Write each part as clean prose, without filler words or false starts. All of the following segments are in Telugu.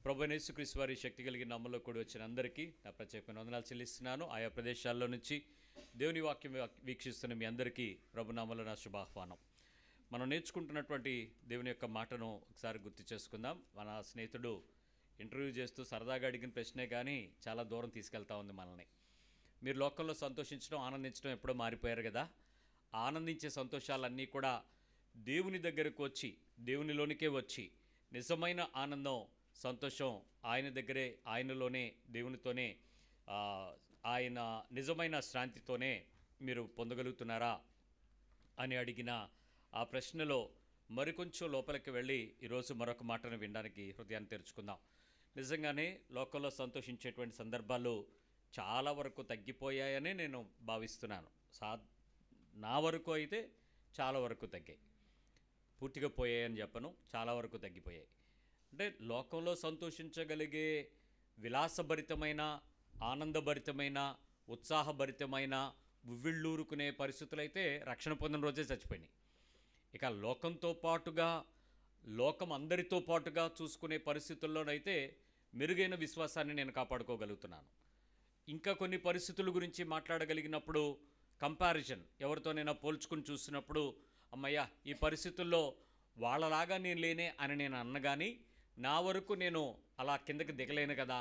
ప్రభువైన యేసుక్రీస్తు వారి శక్తి కలిగిన నామములో కూడి వచ్చిన అందరికీ నా ప్రత్యేకమైన వందనాలు చెల్లిస్తున్నాను. ఆయా ప్రదేశాల్లో నుంచి దేవుని వాక్యం వీక్షిస్తున్న మీ అందరికీ ప్రభునామములో నా శుభాహ్వానం. మనం నేర్చుకుంటున్నటువంటి దేవుని యొక్క మాటను ఒకసారి గుర్తు చేసుకుందాం. మన స్నేహితుడు ఇంటర్వ్యూ చేస్తూ సరదాగా అడిగిన ప్రశ్నే కానీ చాలా దూరం తీసుకెళ్తా ఉంది మనల్ని. మీరు లోకంలో సంతోషించడం, ఆనందించడం ఎప్పుడో మారిపోయారు కదా. ఆనందించే సంతోషాలన్నీ కూడా దేవుని దగ్గరకు వచ్చి, దేవునిలోనికే వచ్చి నిజమైన ఆనందం, సంతోషం ఆయన దగ్గరే, ఆయనలోనే, దేవునితోనే, ఆయన నిజమైన శాంతితోనే మీరు పొందగలుగుతున్నారా అని అడిగిన ఆ ప్రశ్నలో మరికొంచెం లోపలికి వెళ్ళి ఈరోజు మరొక మాటను వినడానికి హృదయాన్ని తెరుచుకుందాం. నిజంగానే లోకంలో సంతోషించేటువంటి సందర్భాలు చాలా వరకు తగ్గిపోయాయని నేను భావిస్తున్నాను. నా వరకు అయితే చాలా వరకు తగ్గాయి. పూర్తిగా పోయాయని చెప్పను, చాలా వరకు తగ్గిపోయాయి. అంటే లోకంలో సంతోషించగలిగే విలాసభరితమైన, ఆనందభరితమైన, ఉత్సాహభరితమైన, ఉవ్విళ్ళూరుకునే పరిస్థితులైతే రక్షణ పొందిన రోజే చచ్చిపోయినాయి. ఇక లోకంతో పాటుగా, లోకం అందరితో పాటుగా చూసుకునే పరిస్థితుల్లోనైతే మెరుగైన విశ్వాసాన్ని నేను కాపాడుకోగలుగుతున్నాను. ఇంకా కొన్ని పరిస్థితుల గురించి మాట్లాడగలిగినప్పుడు కంపారిజన్, ఎవరితోనైనా పోల్చుకుని చూసినప్పుడు అమ్మయ్య ఈ పరిస్థితుల్లో వాళ్ళలాగా నేను లేనే అని నేను అన్నగాని, నా వరకు నేను అలా కిందకి దిగలేను కదా,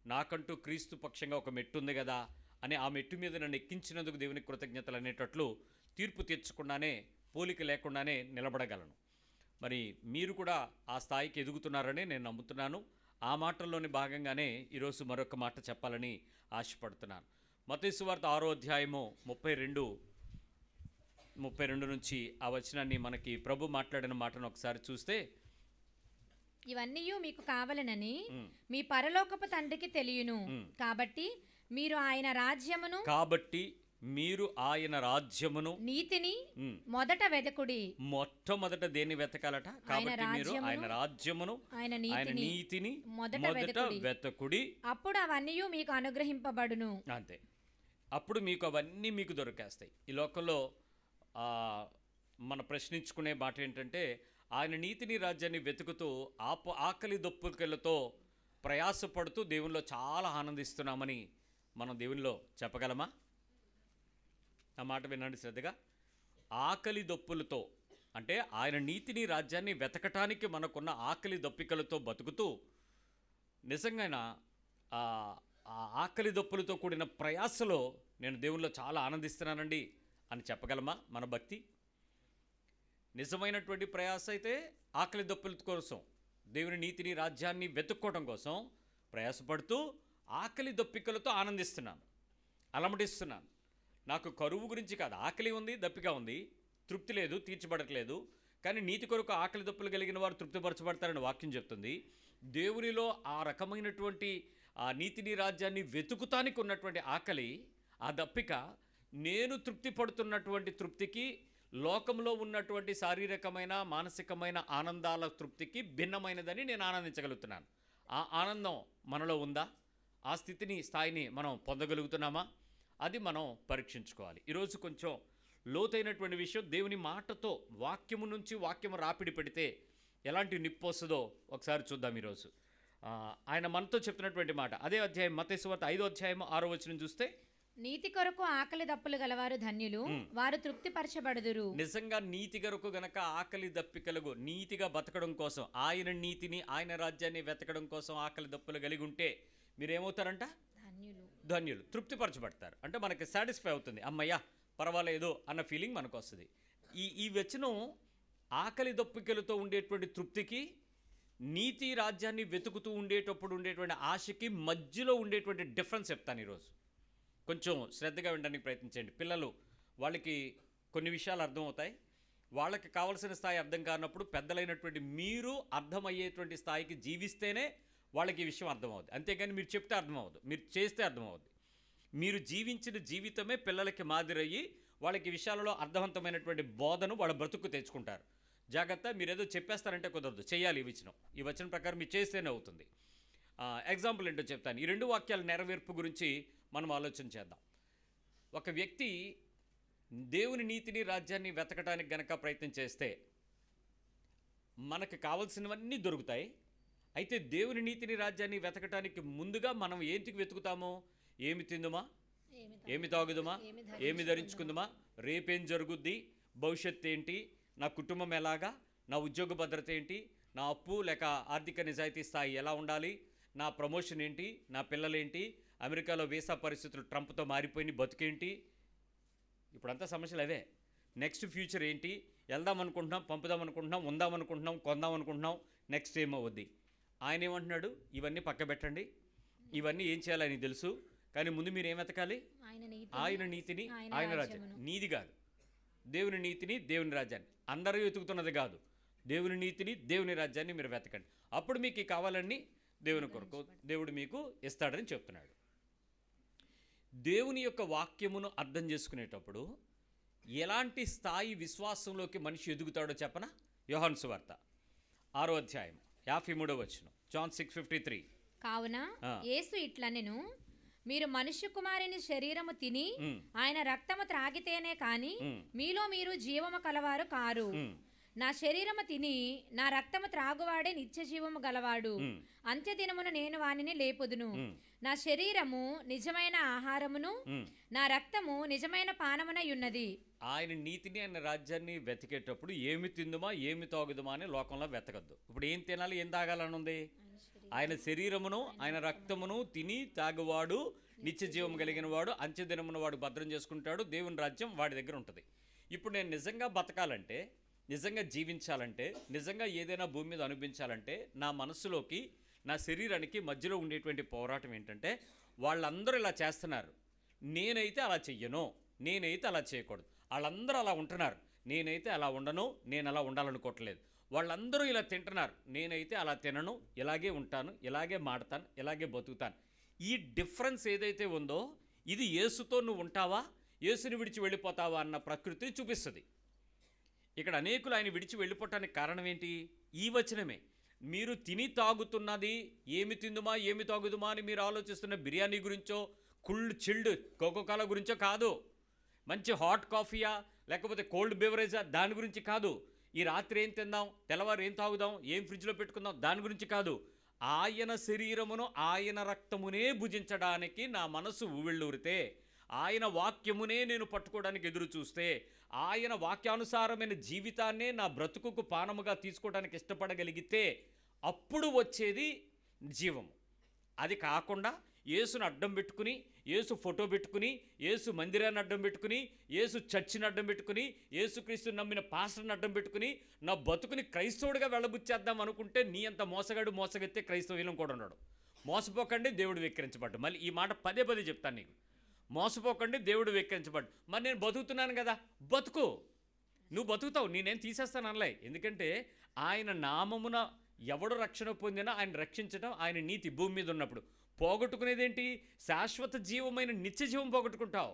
నాకంటూ క్రీస్తు పక్షంగా ఒక మెట్టు ఉంది కదా అని ఆ మెట్టు మీద నన్ను ఎక్కించినందుకు దేవునికి కృతజ్ఞతలు అనేటట్లు తీర్పు తీర్చకుండానే, పోలిక లేకుండానే నిలబడగలను. మరి మీరు కూడా ఆ స్థాయికి ఎదుగుతున్నారని నేను నమ్ముతున్నాను. ఆ మాటల్లోని భాగంగానే ఈరోజు మరొక మాట చెప్పాలని ఆశపడుతున్నాను. మత్తయి సువార్త 6వ అధ్యాయము 32 నుంచి ఆ వచనాన్ని మనకి ప్రభు మాట్లాడిన మాటను ఒకసారి చూస్తే, ఇవన్నీ మీకు కావాలనని మీ పరలోకపు తండ్రికి తెలియను, కాబట్టి మీరు ఆయన రాజ్యమును నీతిని మొదట వెదకుడి. మొట్టమొదట దేన్ని వెతకాలట? కాబట్టి మీరు ఆయన రాజ్యమును, ఆయన నీతిని మొదట వెతకుడి, అప్పుడు అవన్నీ మీకు అనుగ్రహింపబడును. అంతే, అప్పుడు మీకు అవన్నీ మీకు దొరికేస్తాయి. ఈ లోకంలో మనం ప్రశ్నించుకునే మాట ఏంటంటే, ఆయన నీతిని, రాజ్యాన్ని వెతుకుతూ ఆకలి దొప్పులతో ప్రయాసపడుతూ దేవునిలో చాలా ఆనందిస్తున్నామని మనం దేవునిలో చెప్పగలమా? ఆ మాట వినండి శ్రద్ధగా. ఆకలి దొప్పులతో అంటే ఆయన నీతిని, రాజ్యాన్ని వెతకటానికి మనకున్న ఆకలి దొప్పికలతో బతుకుతూ నిజంగా ఆ ఆకలి దొప్పులతో కూడిన ప్రయాసలో నేను దేవునిలో చాలా ఆనందిస్తున్నానండి అని చెప్పగలమా? మన భక్తి నిజమైనటువంటి ప్రయాస అయితే ఆకలి దొప్పుల కోసం, దేవుని నీతిని, రాజ్యాన్ని వెతుక్కోవడం కోసం ప్రయాసపడుతూ ఆకలి దొప్పికలతో ఆనందిస్తున్నాను, అలమటిస్తున్నాను. నాకు కరువు గురించి కాదు, ఆకలి ఉంది, దప్పిక ఉంది, తృప్తి లేదు, తీర్చబడట్లేదు. కానీ నీతి కొరకు ఆకలి దప్పులు కలిగిన వారు తృప్తిపరచబడతారని వాక్యం చెప్తుంది. దేవునిలో ఆ రకమైనటువంటి ఆ నీతిని, రాజ్యాన్ని వెతుకుతానికి ఉన్నటువంటి ఆకలి, ఆ దప్పిక, నేను తృప్తి పడుతున్నటువంటి తృప్తికి, లోకంలో ఉన్నటువంటి శారీరకమైన, మానసికమైన ఆనందాల తృప్తికి భిన్నమైనదని నేను ఆనందించగలుగుతున్నాను. ఆ ఆనందం మనలో ఉందా? ఆ స్థాయిని మనం పొందగలుగుతున్నామా? అది మనం పరీక్షించుకోవాలి. ఈరోజు కొంచెం లోతైనటువంటి విషయం, దేవుని మాటతో, వాక్యము నుంచి వాక్యము రాపిడి పెడితే ఎలాంటి నిప్పు వస్తుందో ఒకసారి చూద్దాం. ఈరోజు ఆయన మనతో చెప్తున్నటువంటి మాట అదే అధ్యాయం, మత్తయి సువార్త 5వ అధ్యాయం 6వ వచనం చూస్తే, నీతి కొరకు ఆకలి దప్పులు గలవారు ధన్యులు, వారు తృప్తిపరచబడుదురు. నిజంగా నీతి కొరకు గనక ఆకలి దప్పికలుగు, నీతిగా బతకడం కోసం, ఆయన నీతిని, ఆయన రాజ్యాన్ని వెతకడం కోసం ఆకలి దప్పులు కలిగి ఉంటే మీరేమవుతారంట? ధన్యులు, తృప్తిపరచబడతారు. అంటే మనకి సాటిస్ఫై అవుతుంది, అమ్మయ్య పర్వాలేదు అన్న ఫీలింగ్ మనకు వస్తుంది. ఈ వచనం ఆకలి దప్పికలతో ఉండేటువంటి తృప్తికి, నీతి రాజ్యాన్ని వెతుకుతూ ఉండేటప్పుడు ఉండేటువంటి ఆశకి మధ్యలో ఉండేటువంటి డిఫరెన్స్ చెప్తాను ఈరోజు. కొంచెం శ్రద్ధగా వినడానికి ప్రయత్నించండి. పిల్లలు, వాళ్ళకి కొన్ని విషయాలు అర్థమవుతాయి. వాళ్ళకి కావాల్సిన స్థాయి అర్థం కానప్పుడు పెద్దలైనటువంటి మీరు అర్థమయ్యేటువంటి స్థాయికి జీవిస్తేనే వాళ్ళకి ఈ విషయం అర్థమవుతుంది. అంతేగాని మీరు చెప్తే అర్థమవుద్దు, మీరు చేస్తే అర్థమవుద్ది. మీరు జీవించిన జీవితమే పిల్లలకి మాదిరయ్యి వాళ్ళకి విషయాలలో అర్థవంతమైనటువంటి బోధను వాళ్ళ బ్రతుకు తెచ్చుకుంటారు. జాగ్రత్త, మీరేదో చెప్పేస్తారంటే కుదరదు, చేయాలి. ఈ వచనం ప్రకారం మీరు చేస్తేనే అవుతుంది. ఎగ్జాంపుల్ ఏంటో చెప్తాను. ఈ 2 వాక్యాల నెరవేర్పు గురించి మనం ఆలోచన చేద్దాం. ఒక వ్యక్తి దేవుని నీతిని, రాజ్యాన్ని వెతకటానికి గనక ప్రయత్నం చేస్తే మనకు కావాల్సినవన్నీ దొరుకుతాయి. అయితే దేవుని నీతిని రాజ్యాన్ని వెతకటానికి ముందుగా మనం ఏంటికి వెతుకుతాము? ఏమి తిందుమా, ఏమి తాగుదుమా, ఏమి ధరించుకుందుమా, రేపేం జరుగుద్ది, భవిష్యత్తు ఏంటి, నా కుటుంబం ఎలాగా, నా ఉద్యోగ భద్రత ఏంటి, నా అప్పు లేక ఆర్థిక నిజాయితీ స్థాయి ఎలా ఉండాలి, నా ప్రమోషన్ ఏంటి, నా పిల్లలేంటి, అమెరికాలో వీసా పరిస్థితులు ట్రంప్తో మారిపోయిన బతుకేంటి, ఇప్పుడంతా సమస్యలు అవే. నెక్స్ట్ ఫ్యూచర్ ఏంటి, వెళ్దాం అనుకుంటున్నాం, పంపుదాం అనుకుంటున్నాం, ఉందాం అనుకుంటున్నాం, కొందాం అనుకుంటున్నాం, నెక్స్ట్ ఏమవుద్ది. ఆయన ఏమంటున్నాడు? ఇవన్నీ పక్క పెట్టండి, ఇవన్నీ ఏం చేయాలి ఆయనకి తెలుసు, కానీ ముందు మీరు ఏం వెతకాలి? ఆయన నీతిని, ఆయన రాజ్యం. నీది కాదు, దేవుని నీతిని, దేవుని రాజ్యాన్ని. అందరూ వెతుకుతున్నది కాదు, దేవుని నీతిని, దేవుని రాజ్యాన్ని మీరు వెతకండి. అప్పుడు మీకు కావాలన్నీ దేవుని కొరకు దేవుడు మీకు ఇస్తాడని చెప్తున్నాడు. దేవుని యొక్క వాక్యమును అర్థం చేసుకునేటప్పుడు ఎలాంటి స్థాయి విశ్వాసంలోకి మనిషి ఎదుగుతాడో చెప్పనా? యోహాను సువార్త 6వ అధ్యాయం 53వ వచనం, జాన్ 6:53. కావున యేసు ఇట్లనెను, మీరు మనుష్య కుమారుని శరీరము తిని ఆయన రక్తము త్రాగితేనే కాని మీలో మీరు జీవము కలవారు కారు. నా శరీరము తిని నా రక్తము త్రాగువాడే నిత్య జీవము గలవాడు. అంత్యదినమున నేను వానిని లేపుదును. నా శరీరము నిజమైన ఆహారమును, నా రక్తము నిజమైన పానమునై ఉన్నది. ఆయన నీతిని, ఆయన రాజ్యాన్ని వెతికేటప్పుడు ఏమి తిందుమా, ఏమి తాగుదుమా అని లోకంలో వెతకద్దు. ఇప్పుడు ఏం తినాలి, ఏం తాగాలని ఉంది? ఆయన శరీరమును, ఆయన రక్తమును తిని తాగువాడు నిత్య జీవం కలిగిన వాడు, అంత్యదినమున వాడు భద్రం చేసుకుంటాడు, దేవుని రాజ్యం వాడి దగ్గర ఉంటుంది. ఇప్పుడు నేను నిజంగా బతకాలంటే, నిజంగా జీవించాలంటే, నిజంగా ఏదైనా భూమి మీద అనుభవించాలంటే, నా మనసులోకి, నా శరీరానికి మధ్యలో ఉండేటువంటి పోరాటం ఏంటంటే, వాళ్ళందరూ ఇలా చేస్తున్నారు, నేనైతే అలా చెయ్యను, నేనైతే అలా చేయకూడదు. వాళ్ళందరూ అలా ఉంటున్నారు, నేనైతే అలా ఉండను, నేను అలా ఉండాలనుకోవట్లేదు. వాళ్ళందరూ ఇలా తింటున్నారు, నేనైతే అలా తినను, ఇలాగే ఉంటాను, ఇలాగే మాడతాను, ఇలాగే బతుకుతాను. ఈ డిఫరెన్స్ ఏదైతే ఉందో ఇది యేసుతో నువ్వు ఉంటావా, యేసుని విడిచి వెళ్ళిపోతావా అన్న ప్రకృతిని చూపిస్తుంది. ఇక్కడ అనేకులు ఆయన విడిచి వెళ్ళిపోవటానికి కారణం ఏంటి? ఈ వచనమే. మీరు తిని తాగుతున్నది ఏమి తిందుమా, ఏమి తాగుదుమా అని మీరు ఆలోచిస్తున్న బిర్యానీ గురించో, చిల్డ్ కోకోకోలా గురించో కాదు, మంచి హాట్ కాఫీయా లేకపోతే కోల్డ్ బెవరేజా దాని గురించి కాదు, ఈ రాత్రి ఏం తిందాం, తెల్లవారు ఏం తాగుదాం, ఏం ఫ్రిడ్జ్లో పెట్టుకుందాం దాని గురించి కాదు. ఆయన శరీరమును, ఆయన రక్తమునే భుజించడానికి నా మనసు ఉవ్విళ్ళూరితే, ఆయన వాక్యమునే నేను పట్టుకోవడానికి ఎదురు చూస్తే, ఆయన వాక్యానుసారమైన జీవితాన్నే నా బ్రతుకుకు పానముగా తీసుకోవడానికి ఇష్టపడగలిగితే అప్పుడు వచ్చేది జీవము. అది కాకుండా యేసును అడ్డం పెట్టుకుని, యేసు ఫోటో పెట్టుకుని, యేసు మందిరాన్ని అడ్డం పెట్టుకుని, యేసు చర్చిని అడ్డం పెట్టుకుని, యేసుక్రీస్తుని నమ్మిన పాస్టర్ని అడ్డం పెట్టుకుని నా బతుకుని క్రైస్తవుడిగా వెళ్ళబుచ్చేద్దాం అనుకుంటే నీ అంత మోసగాడు, మోసగెత్తే క్రైస్తవులం కూడా ఉన్నాడు. మోసపోకండి, దేవుడు వెక్కిరించబడ్డు. మళ్ళీ ఈ మాట పదే పదే చెప్తాను నీకు, మోసపోకండి, దేవుడు వెక్కిరించబడ్డు. మరి నేను బతుకుతున్నాను కదా, బతుకు, నువ్వు బతుకుతావు, నేనేం తీసేస్తాను అనలే. ఎందుకంటే ఆయన నామమున ఎవడు రక్షణ పొందినా ఆయన రక్షించడం ఆయన నీతి. భూమి మీద ఉన్నప్పుడు పోగొట్టుకునేదేంటి? శాశ్వత జీవమైన నిత్య జీవం పోగొట్టుకుంటావు.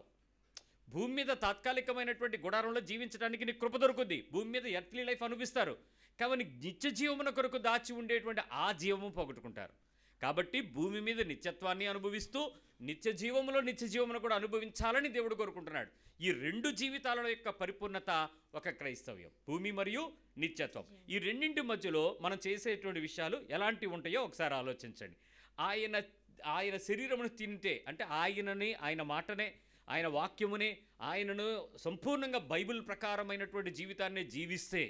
భూమి మీద తాత్కాలికమైనటువంటి గుడారంలో జీవించడానికి నీకు కృప దొరుకుద్ది, భూమి మీద ఎర్త్లీ లైఫ్ అనుభవిస్తారు, కానీ నిత్య జీవమున కొరకు దాచి ఉండేటువంటి ఆ జీవము పోగొట్టుకుంటారు. కాబట్టి భూమి మీద నిత్యత్వాన్ని అనుభవిస్తూ నిత్య జీవమును కూడా అనుభవించాలని దేవుడు కోరుకుంటున్నాడు. ఈ రెండు జీవితాల యొక్క పరిపూర్ణత ఒక క్రైస్తవ్యం, భూమి మరియు నిత్యత్వం. ఈ రెండింటి మధ్యలో మనం చేసేటువంటి విషయాలు ఎలాంటివి ఉంటాయో ఒకసారి ఆలోచించండి. ఆయన శరీరమును తింటే, అంటే ఆయనని, ఆయన మాటనే, ఆయన వాక్యమునే, ఆయనను సంపూర్ణంగా బైబిల్ ప్రకారమైనటువంటి జీవితాన్ని జీవిస్తే,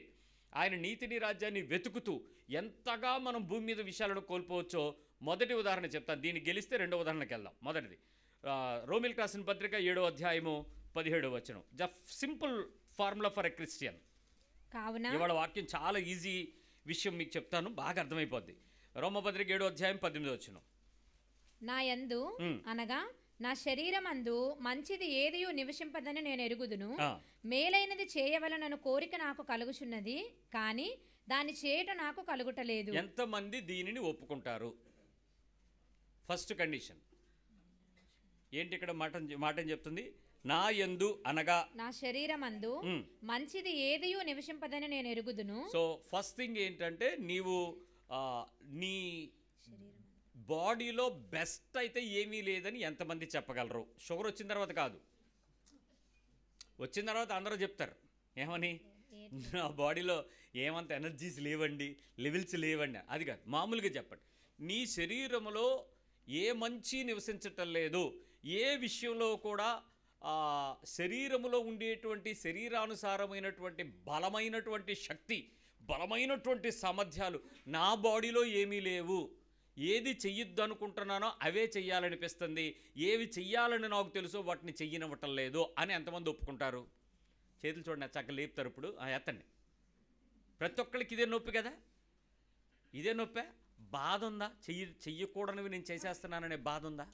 ఆయన నీతిని రాజ్యాన్ని వెతుకుతూ ఎంతగా మనం భూమి మీద విషయాలను కోల్పోవచ్చో మొదటి ఉదాహరణ చెప్తాను. దీన్ని గెలిస్తే రెండో ఉదాహరణకి వెళ్దాం. మొదటిది రోమిల్కి రాసిన పత్రిక 7వ అధ్యాయము 17వ వచనం. The simple formula for a Christian. కావున ఇవాళ వాక్యం చాలా ఈజీ విషయం మీకు చెప్తాను, బాగా అర్థమైపోద్ది. రోమపత్రిక 7వ అధ్యాయం 18వ వచనం. నా యందు అనగా నా శరీరమందు మంచిది ఏదియు నివసింపదని నేను ఎరుగుదును, మేలైనది చేయవలనను కోరిక నాకు కలుగుచున్నది, కానీ దాన్ని చేయట నాకు కలుగుటలేదు. ఎంతమంది దీనిని ఒప్పుకుంటారు? ఫస్ట్ కండిషన్ ఏంటి? ఇక్కడ మాట చెప్తుంది, నా యందు అనగా నా శరీరమందు మంచిది ఏదియు నివసింపదని నేను ఎరుగుదును. సో ఫస్ట్ థింగ్ ఏంటంటే, నీవు నీ బాడీలో బెస్ట్ అయితే ఏమీ లేదని ఎంతమంది చెప్పగలరు? షుగర్ వచ్చిన తర్వాత కాదు, వచ్చిన తర్వాత అందరూ చెప్తారు ఏమని, నా బాడీలో ఏమంత ఎనర్జీస్ లేవండి, లెవెల్స్ లేవండి, అది కాదు. మామూలుగా చెప్పండి, నీ శరీరంలో ఏ మంచి నివసించటం లేదు, ఏ విషయంలో కూడా శరీరములో ఉండేటువంటి శరీరానుసారమైనటువంటి బలమైనటువంటి శక్తి, బలమైనటువంటి సామర్థ్యాలు నా బాడీలో ఏమీ లేవు. ఏది చెయ్యొద్దు అనుకుంటున్నానో అవే చెయ్యాలనిపిస్తుంది, ఏవి చెయ్యాలని నాకు తెలుసో వాటిని చెయ్యనివ్వటం లేదు అని ఎంతమంది ఒప్పుకుంటారు? చేతులు చూడండి, చక్కగా లేపుతారు. ఇప్పుడు ఎత్తండి. ప్రతి ఒక్కరికి ఇదే నొప్పి కదా, ఇదే నొప్పే. బాధ ఉందా? చెయ్యకూడనివి నేను చేసేస్తున్నాననే బాధ ఉందా?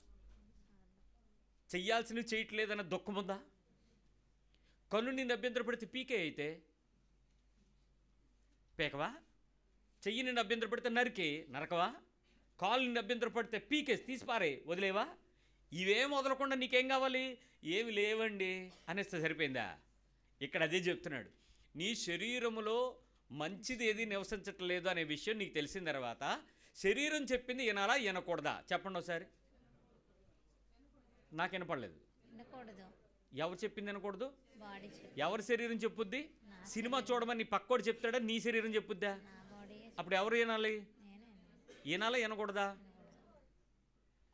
చెయ్యాల్సినవి చేయట్లేదన్న దుఃఖం ఉందా? కన్ను నిన్ను అభ్యంతరపడితే పీకే అయితే పేకవా? చెయ్యి నిన్ను అభ్యంతరపడితే నరకవా? కాలు నిన్ను అభ్యంతరపడితే పీకేసి తీసిపారే వదిలేవా? ఇవేం వదలకుండా నీకేం కావాలి? ఏమి లేవండి అనేస్తే సరిపోయిందా? ఇక్కడ అదే చెప్తున్నాడు. నీ శరీరములో మంచిది ఏది నివసించటం లేదు అనే విషయం నీకు తెలిసిన తర్వాత శరీరం చెప్పింది వినాలా వినకూడదా? చెప్పండి ఒకసారి. నాకు వినపడలేదు. ఎవరు చెప్పింది వినకూడదు? ఎవరి శరీరం చెప్పుద్ది? సినిమా చూడమని నీ పక్కోడు చెప్తాడా, నీ శరీరం చెప్పుద్దా? అప్పుడు ఎవరు వినాలి? వినాలా వినకూడదా?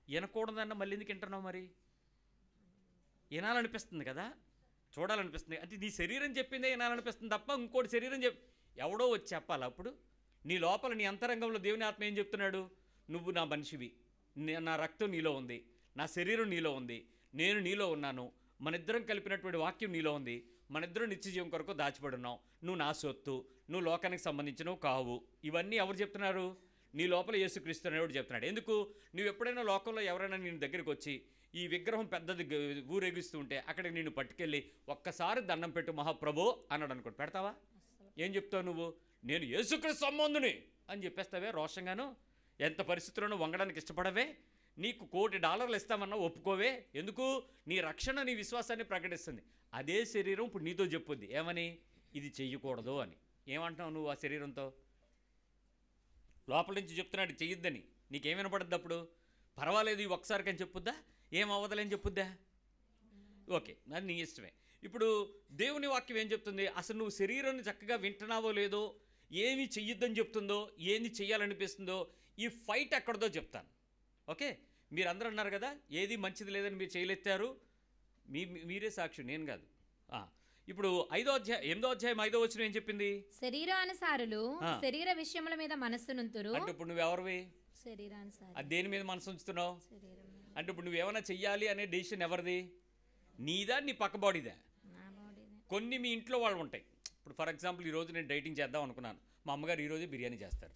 వినకూడదన్న మళ్ళీ ఎందుకు వింటున్నావు? మరి వినాలనిపిస్తుంది కదా, చూడాలనిపిస్తుంది. అంటే నీ శరీరం చెప్పిందే వినాలనిపిస్తుంది తప్ప ఇంకోటి శరీరం ఎవడో వచ్చి చెప్పాలి. అప్పుడు నీ లోపల, నీ అంతరంగంలో దేవుని ఆత్మ ఏం చెప్తున్నాడు? నువ్వు నా మనిషివి, నా రక్తం నీలో ఉంది, నా శరీరం నీలో ఉంది, నేను నీలో ఉన్నాను, మనిద్దరం కలిపినటువంటి వాక్యం నీలో ఉంది, మనిద్దరం నిత్యజీవం కొరకు దాచిపడి ఉన్నావు, నువ్వు నా సొత్తు, నువ్వు లోకానికి సంబంధించినవు కావు. ఇవన్నీ ఎవరు చెప్తున్నారు? నీ లోపల యేసుక్రీస్తు అనేవాడు చెప్తున్నాడు. ఎందుకు? నువ్వు ఎప్పుడైనా లోకంలో ఎవరైనా నేను దగ్గరికి వచ్చి ఈ విగ్రహం పెద్దది ఊరేగిస్తూ ఉంటే అక్కడికి నేను పట్టుకెళ్ళి ఒక్కసారి దండం పెట్టు మహాప్రభు అన్నాడు అనుకోండి, పెడతావా? ఏం చెప్తావు నువ్వు? నేను యేసుక్రీస్తు సంబంధుని అని చెప్పేస్తావే రోషంగాను. ఎంత పరిస్థితులను వంగడానికి ఇష్టపడవే? నీకు $1,000,000 ఇస్తామన్నా ఒప్పుకోవే? ఎందుకు? నీ రక్షణ, నీ విశ్వాసాన్ని ప్రకటిస్తుంది. అదే శరీరం ఇప్పుడు నీతో చెప్పుద్ది ఏమని? ఇది చెయ్యకూడదు అని. ఏమంటున్నావు నువ్వు ఆ శరీరంతో? లోపల నుంచి చెప్తున్నాడు చెయ్యొద్దని. నీకేం వినపడద్దు అప్పుడు? పర్వాలేదు ఈ ఒక్కసారికని చెప్పుద్దా? ఏం అవ్వదలేని చెప్పుద్దా? ఓకే, అది నీ ఇష్టమే. ఇప్పుడు దేవుని వాక్యం ఏం చెప్తుంది? అసలు నువ్వు శరీరాన్ని చక్కగా వింటున్నావో లేదో, ఏమి చెయ్యొద్దని చెప్తుందో, ఏంది చెయ్యాలనిపిస్తుందో, ఈ ఫైట్ ఎక్కడదో చెప్తాను. ఓకే, మీరందరూ అన్నారు కదా ఏది మంచిది లేదని మీరు చేయలేస్తారు. మీరే సాక్షి, నేను కాదు. ఇప్పుడు 8వ అధ్యాయం 5వ వచనం ఏం చెప్పింది? శరీరానుసారులు శరీర విషయముల మీద మనస్సు నుంతురు. అంటే ఇప్పుడు నువ్వెవరివి? శరీరానుసారు. అది దేని మీద మనసు ఉంచుతున్నావు? అంటే ఇప్పుడు నువ్వేమైనా చెయ్యాలి అనే డెసిషన్ ఎవరిది? నీదా, నీ పక్క బాడీదా? కొన్ని మీ ఇంట్లో వాళ్ళు ఉంటాయి. ఇప్పుడు ఫర్ ఎగ్జాంపుల్ ఈరోజు నేను డైటింగ్ చేద్దాం అనుకున్నాను, మా అమ్మగారు ఈరోజు బిర్యానీ చేస్తారు.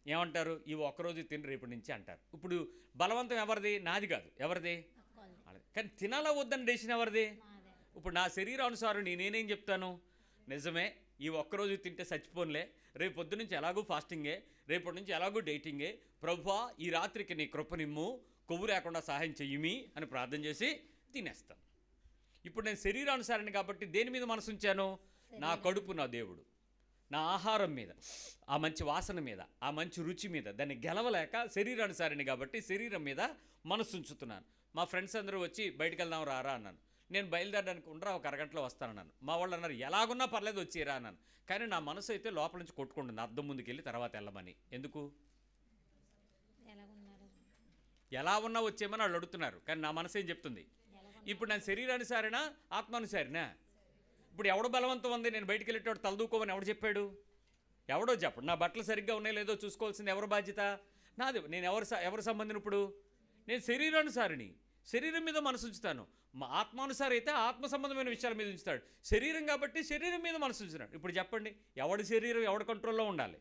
ఏమంటారు? ఈ ఒక్కరోజు తిని రేపటి నుంచి అంటారు. ఇప్పుడు బలవంతం ఎవరిది? నాది కాదు. ఎవరిది? కానీ తినాలా వద్దని డెసిషన్ ఎవరిది? ఇప్పుడు నా శరీరానుసారం నేనేం చెప్తాను? నిజమే, ఈ ఒక్కరోజు తింటే చచ్చిపోనులే, రేపు పొద్దు నుంచి ఎలాగూ ఫాస్టింగే, రేపటి నుంచి ఎలాగూ డైటింగే, ప్రభువా ఈ రాత్రికి నీ కృప నిమ్ము, కొవ్వు లేకుండా సహాయం చెయ్యమి అని ప్రార్థన చేసి తినేస్తాను. ఇప్పుడు నేను శరీరానుసారాన్ని కాబట్టి దేని మీద మనసు ఉంచాను? నా కడుపు, నా దేవుడు, నా ఆహారం మీద, ఆ మంచి వాసన మీద, ఆ మంచి రుచి మీద దాన్ని గెలవలేక శరీరానుసారిని కాబట్టి శరీరం మీద మనసు ఉంచుతున్నాను. మా ఫ్రెండ్స్ అందరూ వచ్చి బయటకు వెళ్దాం రారా అన్నాను. నేను బయలుదేరడానికి ఉండరా, ఒక అరగంటలో వస్తానన్నాను. మా వాళ్ళు అన్నారు ఎలాగున్నా పర్లేదు వచ్చేరా అన్నాను. కానీ నా మనసు అయితే లోపల నుంచి కొట్టుకుంటుంది, అద్దం ముందుకు వెళ్ళి తర్వాత వెళ్ళమని. ఎందుకు? ఎలా ఉన్నా వచ్చేమని వాళ్ళు అడుగుతున్నారు, కానీ నా మనసు ఏం చెప్తుంది? ఇప్పుడు నేను శరీరానుసారినా, ఆత్మానుసారినా? ఇప్పుడు ఎవడో బలవంతం ఉంది నేను బయటికి వెళ్ళేటోడు తలదూకోమని ఎవడు చెప్పాడు? ఎవడో చెప్పడు. నా బట్టలు సరిగ్గా ఉన్నాయి లేదో చూసుకోవాల్సింది ఎవరి బాధ్యత? నాది. నేను ఎవరి సంబంధం? ఇప్పుడు నేను శరీరానుసారిని, శరీరం మీద మనసు ఉంచుతాను. మా ఆత్మానుసారి అయితే ఆత్మ సంబంధమైన విషయాల మీద ఉంచుతాడు. శరీరం కాబట్టి శరీరం మీద మనసు ఉంచుతాడు. ఇప్పుడు చెప్పండి, ఎవడి శరీరం ఎవడి కంట్రోల్లో ఉండాలి?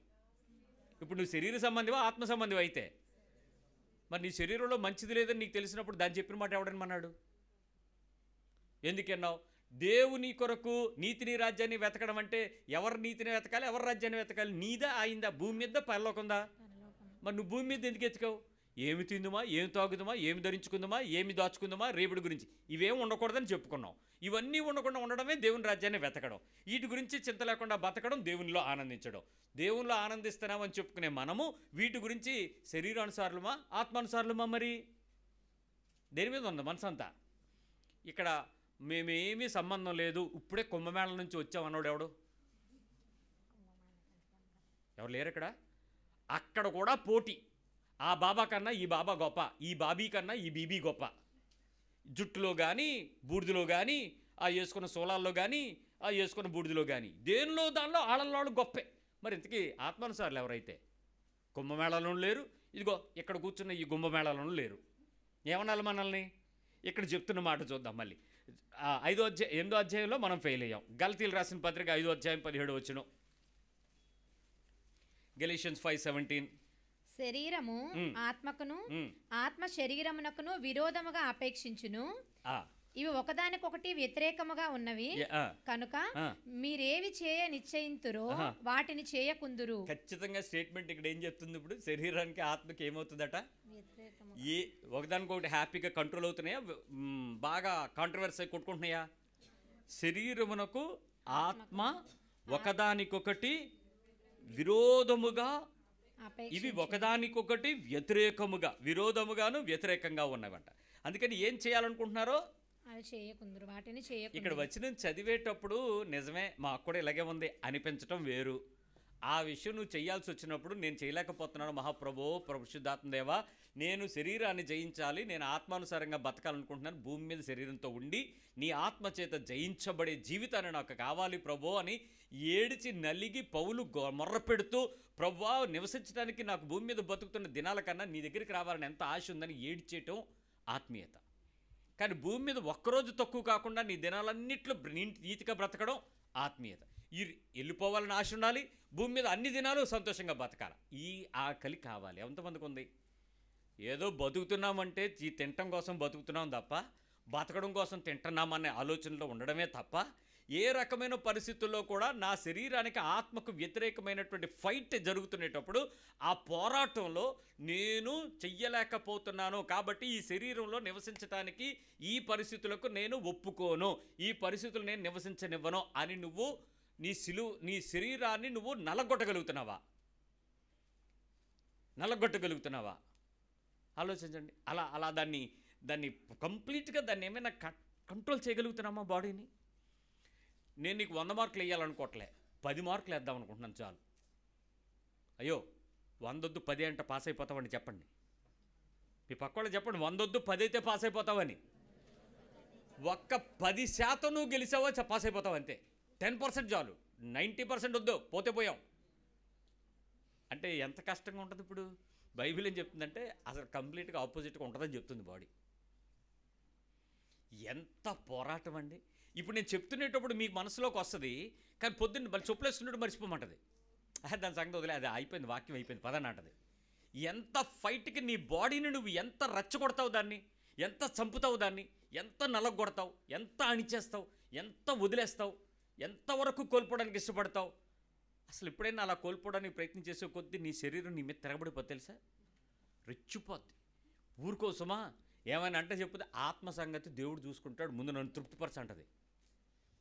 ఇప్పుడు నువ్వు శరీర సంబంధివా, ఆత్మ సంబంధివా? అయితే మరి నీ శరీరంలో మంచిది లేదని నీకు తెలిసినప్పుడు దాన్ని చెప్పిన మాట ఎవడనమన్నాడు? ఎందుకన్నావు? దేవుని కొరకు నీతిని రాజ్యాన్ని వెతకడం అంటే ఎవరి నీతిని వెతకాలి, ఎవరి రాజ్యాన్ని వెతకాలి? నీదా ఆయిందా? భూమి మీద పరలోకందా? మరి నువ్వు భూమి మీద ఎందుకు ఎత్తుకావు? ఏమి తిందుమా, ఏమి తాగుదామా, ఏమి ధరించుకుందామా, ఏమి దాచుకుందామా, రేపటి గురించి ఇవేం ఉండకూడదని చెప్పుకున్నాం. ఇవన్నీ ఉండకుండా ఉండడమే దేవుని రాజ్యాన్ని వెతకడం. వీటి గురించి చింత లేకుండా బతకడం, దేవునిలో ఆనందించడం. దేవునిలో ఆనందిస్తున్నామని చెప్పుకునే మనము వీటి గురించి శరీరానుసారులమా, ఆత్మానుసారులమా? మరి దేని మీద ఉంది మనసు అంతా? ఇక్కడ మేమేమీ సంబంధం లేదు, ఇప్పుడే కుంభమేళ నుంచి వచ్చాం అన్నాడు ఎవడు? ఎవరు లేరు ఇక్కడ. అక్కడ కూడా పోటీ. ఆ బాబా కన్నా ఈ బాబా గొప్ప, ఈ బాబీ కన్నా ఈ బీబీ గొప్ప. జుట్టులో కానీ, బూడిదలో కానీ, ఆ వేసుకున్న సోలాల్లో కానీ, ఆ వేసుకున్న బూడిదలో కానీ, దేనిలో దానిలో ఆడల్లో గొప్పే. మరి ఇంతకీ ఆత్మానుసారులు ఎవరైతే కుంభమేళాలను లేరు, ఇదిగో ఇక్కడ కూర్చున్న ఈ కుంభమేళాలను లేరు. ఏమనాలి మనల్ని? ఇక్కడ చెప్తున్న మాట చూద్దాం మళ్ళీ. 8వ అధ్యాయంలో మనం ఫెయిల్ అయ్యాం. గలతీయులు రాసిన పత్రిక 5వ అధ్యాయం 17వ వచనం. గెలీషియన్స్ 5:17. శరీరము ఆత్మకును, ఆత్మ శరీరమునకును విరోధముగా అపేక్షించును, ఇవి ఒకదానికొకటి వ్యతిరేకముగా ఉన్నవి కనుక మీరేవి చేయ నిశ్చయింతురో వాటిని చేయకుందురు. ఖచ్చితంగా స్టేట్మెంట్ ఇక్కడ ఏం చెప్తుంది? ఇప్పుడు శరీరానికి ఆత్మకి ఏమవుతుందట? ఒకదానికొకటి హ్యాపీగా కంట్రోల్ అవుతున్నాయా, బాగా కాంట్రవర్సీ కొట్టుకుంటున్నాయా? శరీరమునకు ఆత్మ ఒకదానికొకటి విరోధముగా, ఇవి ఒకదానికొకటి వ్యతిరేకముగా, విరోధముగాను వ్యతిరేకంగా ఉన్నవంట. అందుకని ఏం చేయాలనుకుంటున్నారో అవి చేయకుందరు, వాటిని చేయకుందరు. ఇక్కడ వచ్చిన చదివేటప్పుడు నిజమే మాకు కూడా ఇలాగే ఉంది అనిపించటం వేరు. ఆ విషయం నువ్వు చేయాల్సి వచ్చినప్పుడు నేను చేయలేకపోతున్నాను మహాప్రభో, పరిశుద్ధాత్మదేవా, నేను శరీరాన్ని జయించాలి, నేను ఆత్మానుసారంగా బతకాలనుకుంటున్నాను, భూమి మీద శరీరంతో ఉండి నీ ఆత్మ చేత జయించబడే జీవితాన్ని నాకు కావాలి ప్రభో అని ఏడిచి నలిగి పౌలు మొర్ర పెడుతూ, ప్రభువా నివసించడానికి నాకు భూమి మీద బతుకుతున్న దినాల కన్నా నీ దగ్గరికి రావాలని ఎంత ఆశ ఉందని ఏడ్చేయటం ఆత్మీయత. కానీ భూమి మీద ఒక్కరోజు తక్కువ కాకుండా నీ దినాలన్నింటిలో నీతిగా బ్రతకడం ఆత్మీయత. వెళ్ళిపోవాలని ఆశ ఉండాలి, భూమి మీద అన్ని దినాలు సంతోషంగా బతకాలి. ఈ ఆకలి కావాలి. ఎంతమందికి ఉంది? ఏదో బతుకుతున్నామంటే తినటం కోసం బతుకుతున్నాం తప్ప, బతకడం కోసం తింటున్నామనే ఆలోచనలో ఉండడమే తప్ప, ఏ రకమైన పరిస్థితుల్లో కూడా నా శరీరానికి ఆత్మకు వ్యతిరేకమైనటువంటి ఫైట్ జరుగుతునేటప్పుడు ఆ పోరాటంలో నేను చెయ్యలేకపోతున్నాను కాబట్టి ఈ శరీరంలో నివసించడానికి ఈ పరిస్థితులకు నేను ఒప్పుకోను, ఈ పరిస్థితులు నేను నివసించనివ్వను అని నువ్వు నీ శరీరాన్ని నువ్వు నలగొట్టగలుగుతున్నావా? ఆలోచించండి. అలా దాన్ని కంప్లీట్గా దాన్ని ఏమైనా కంట్రోల్ చేయగలుగుతున్నామా బాడీని? నేను నీకు 100 మార్కులు వేయాలనుకోవట్లే, 10 మార్కులు వేద్దాం అనుకుంటున్నాను చాలు. అయ్యో 100 10 అంటే పాస్ అయిపోతావని చెప్పండి. మీ పక్క వాళ్ళు చెప్పండి, 100 10 అయితే పాస్ అయిపోతావని. ఒక్క 10% నువ్వు గెలిచావో పాస్ అయిపోతావు అంతే. 10% చాలు, 90% వద్దు, పోతే పోయాం. అంటే ఎంత కష్టంగా ఉంటుంది. ఇప్పుడు బైబిల్ ఏం చెప్తుందంటే అసలు కంప్లీట్గా ఆపోజిట్గా ఉంటుందని చెప్తుంది బాడీ. ఎంత పోరాటం అండి. ఇప్పుడు నేను చెప్తునేటప్పుడు మీకు మనసులోకి వస్తుంది, కానీ పొద్దున్న మళ్ళీ చొప్పులేసుకున్నట్టు మర్చిపోమంటది. దాని సంగతి వదిలే, అది అయిపోయింది, వాక్యం అయిపోయింది, పదని అంటది. ఎంత ఫైట్కి నీ బాడీని నువ్వు ఎంత రెచ్చగొడతావు, దాన్ని ఎంత చంపుతావు, దాన్ని ఎంత నలగొడతావు, ఎంత అణిచేస్తావు, ఎంత వదిలేస్తావు, ఎంతవరకు కోల్పోవడానికి ఇష్టపడతావు. అసలు ఎప్పుడైనా అలా కోల్పోవడానికి ప్రయత్నం చేసే కొద్దీ నీ శరీరం నీ మీద తిరగబడిపోతే తెలుసా, రెచ్చిపోద్ది. ఊరుకోసమా ఏమైనా అంటే చెప్పుదే, ఆత్మ సంగతి దేవుడు చూసుకుంటాడు, ముందు నన్ను తృప్తిపరచంటది.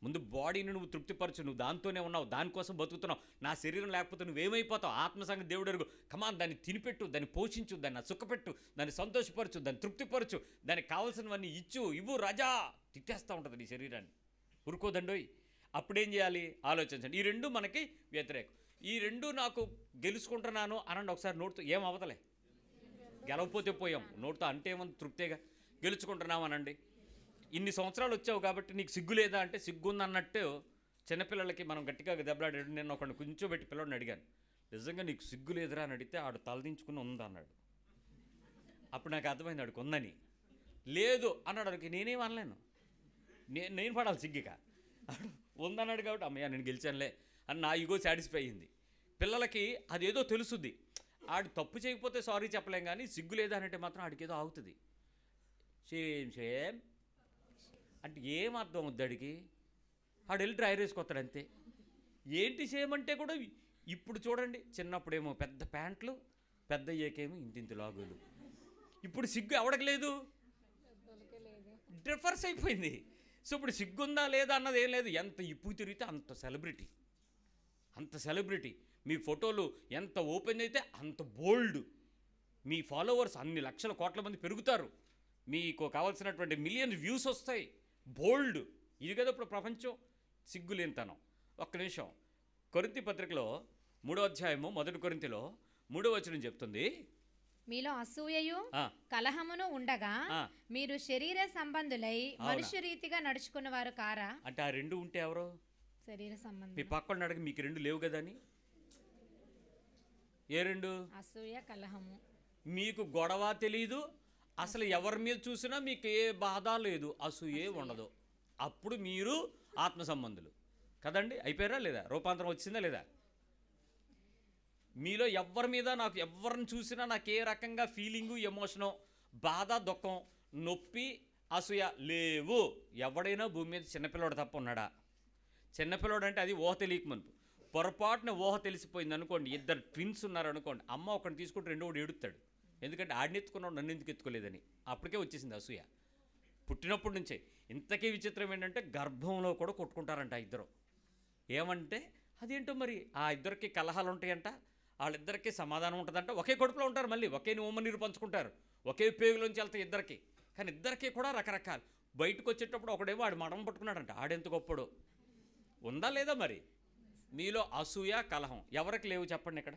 ముందు బాడీని నువ్వు తృప్తిపరచు, నువ్వు దాంతోనే ఉన్నావు, దానికోసం బతుకుతున్నావు. నా శరీరం లేకపోతే నువ్వేమైపోతావు? ఆత్మ సంగతి దేవుడు ఎరుగు. కమాన్, దాన్ని తినిపెట్టు, దాన్ని పోషించు, దాన్ని సుఖపెట్టు, దాన్ని సంతోషపరచు, దాన్ని తృప్తిపరచు, దానికి కావాల్సినవన్నీ ఇవ్వు రాజా. తిట్టేస్తూ ఉంటుంది నీ శరీరాన్ని. ఊరుకోదండోయ్. అప్పుడేం చేయాలి ఆలోచించండి. ఈ రెండు మనకి వ్యతిరేకం. ఈ రెండు నాకు గెలుచుకుంటున్నాను అనండి ఒకసారి. నోటితో ఏం అవతలే, గెలవపోతే పోయాం, నోటితో అంటే ఏమన్నా తృప్తిగా గెలుచుకుంటున్నాం అనండి. ఇన్ని సంవత్సరాలు వచ్చావు కాబట్టి నీకు సిగ్గు లేదా అంటే సిగ్గుందన్నట్టు చిన్నపిల్లలకి మనం గట్టిగా దెబ్బలాడాడు. నేను ఒకడిని కూర్చోబెట్టి పిల్లడిని అడిగాను, నిజంగా నీకు సిగ్గు లేదురా అని అడిగితే ఆడు తలదించుకుని ఉందన్నాడు. అప్పుడు నాకు అర్థమైంది ఆడికి ఉందని. లేదు అన్నాడు అడిగి, నేనేం అనలేను, నేను పడాలి సిగ్గుగా. ఆడు ఉందన్నాడు కాబట్టి అమ్మయ్య నేను గెలిచానులే అని నా ఈగో సాటిస్ఫై అయింది. పిల్లలకి అదేదో తెలుసుద్ది. ఆడు తప్పు చేయకపోతే సారీ చెప్పలేం, కానీ సిగ్గు లేదా అంటే మాత్రం ఆడికి ఏదో ఆగుతుంది. సేమ్ అంటే ఏం అర్థం అవుద్ది ఆడికి? ఆడు వెళ్ళి డ్రై రేసుకొస్తాడు అంతే. ఏంటి సేమ్ అంటే కూడా ఇప్పుడు చూడండి, చిన్నప్పుడేమో పెద్ద ప్యాంట్లు, పెద్ద అయ్యాకేమో ఇంతింత లాగులు. ఇప్పుడు సిగ్గు ఎవడికి లేదు, డిఫర్స్ అయిపోయింది. సో ఇప్పుడు సిగ్గుందా లేదా అన్నది ఏం లేదు. ఎంత ఇప్పు తిరిగితే అంత సెలబ్రిటీ. మీ ఫోటోలు ఎంత ఓపెన్ అయితే అంత బోల్డ్. మీ ఫాలోవర్స్ అన్ని లక్షల కోట్ల మంది పెరుగుతారు. మీకు కావాల్సినటువంటి మిలియన్ వ్యూస్ వస్తాయి. బోల్డ్. ఇది కదా ఇప్పుడు ప్రపంచం, సిగ్గులేనితనం. ఒక్క నిమిషం, కొరింథీ పత్రికలో 3వ అధ్యాయము 1 కొరింథీలో 3వ వచనం చెప్తుంది, మీలో అసూయయు కలహమును ఉండగా మీరు శరీర సంబంధులై మనుష్య రీతిగా నడుచుకున్న వారు కారా? అంటే ఆ రెండు ఉంటే ఎవరో శరీర సంబంధం. మీ పక్కన అడగ, మీకు రెండు లేవు కదా అని. ఏ రెండు? అసూయ, కలహము. మీకు గొడవ తెలీదు, అసలు ఎవరి మీద చూసినా మీకు ఏ బాధ లేదు, అసూయే ఉండదు. అప్పుడు మీరు ఆత్మ సంబంధులు కదండి. అయిపోయారా లేదా? రూపాంతరం వచ్చిందా లేదా? మీలో ఎవరి మీద, నాకు ఎవరిని చూసినా నాకు ఏ రకంగా ఫీలింగు, ఎమోషను, బాధ, దుఃఖం, నొప్పి, అసూయ లేవు. ఎవడైనా భూమి మీద చిన్నపిల్లవాడు తప్ప ఉన్నాడా? చిన్నపిల్లవాడు అంటే అది ఊహ తెలియక మనకు. పొరపాటున ఊహ తెలిసిపోయింది అనుకోండి, ఇద్దరు ట్విన్స్ ఉన్నారు అనుకోండి, అమ్మ ఒకరిని తీసుకుంటే రెండో వాడు ఏడుస్తాడు. ఎందుకంటే ఆడిని ఎత్తుకున్నాడు, నన్ను ఎందుకు ఎత్తుకోలేదని. అప్పటికే వచ్చేసింది అసూయ పుట్టినప్పటి నుంచే. ఇంతకీ విచిత్రం ఏంటంటే గర్భంలో కూడా కొట్టుకుంటారంట ఇద్దరు. ఏమంటే అదేంటో మరి, ఆ ఇద్దరికి కలహాలు ఉంటాయంట, వాళ్ళిద్దరికీ సమాధానం ఉంటుందంట. ఒకే కడుపులో ఉంటారు, మళ్ళీ ఒకే ఉమ్మ నీరు పంచుకుంటారు, ఒకే పేగులోంచి వెళ్తాయి ఇద్దరికి. కానీ ఇద్దరికి కూడా రకరకాలు. బయటకు వచ్చేటప్పుడు ఒకడేమో ఆడు మడం పట్టుకున్నాడంట, ఆడెంత గొప్పడు. ఉందా లేదా మరి? మీలో అసూయ, కలహం ఎవరికి లేవు చెప్పండి. ఇక్కడ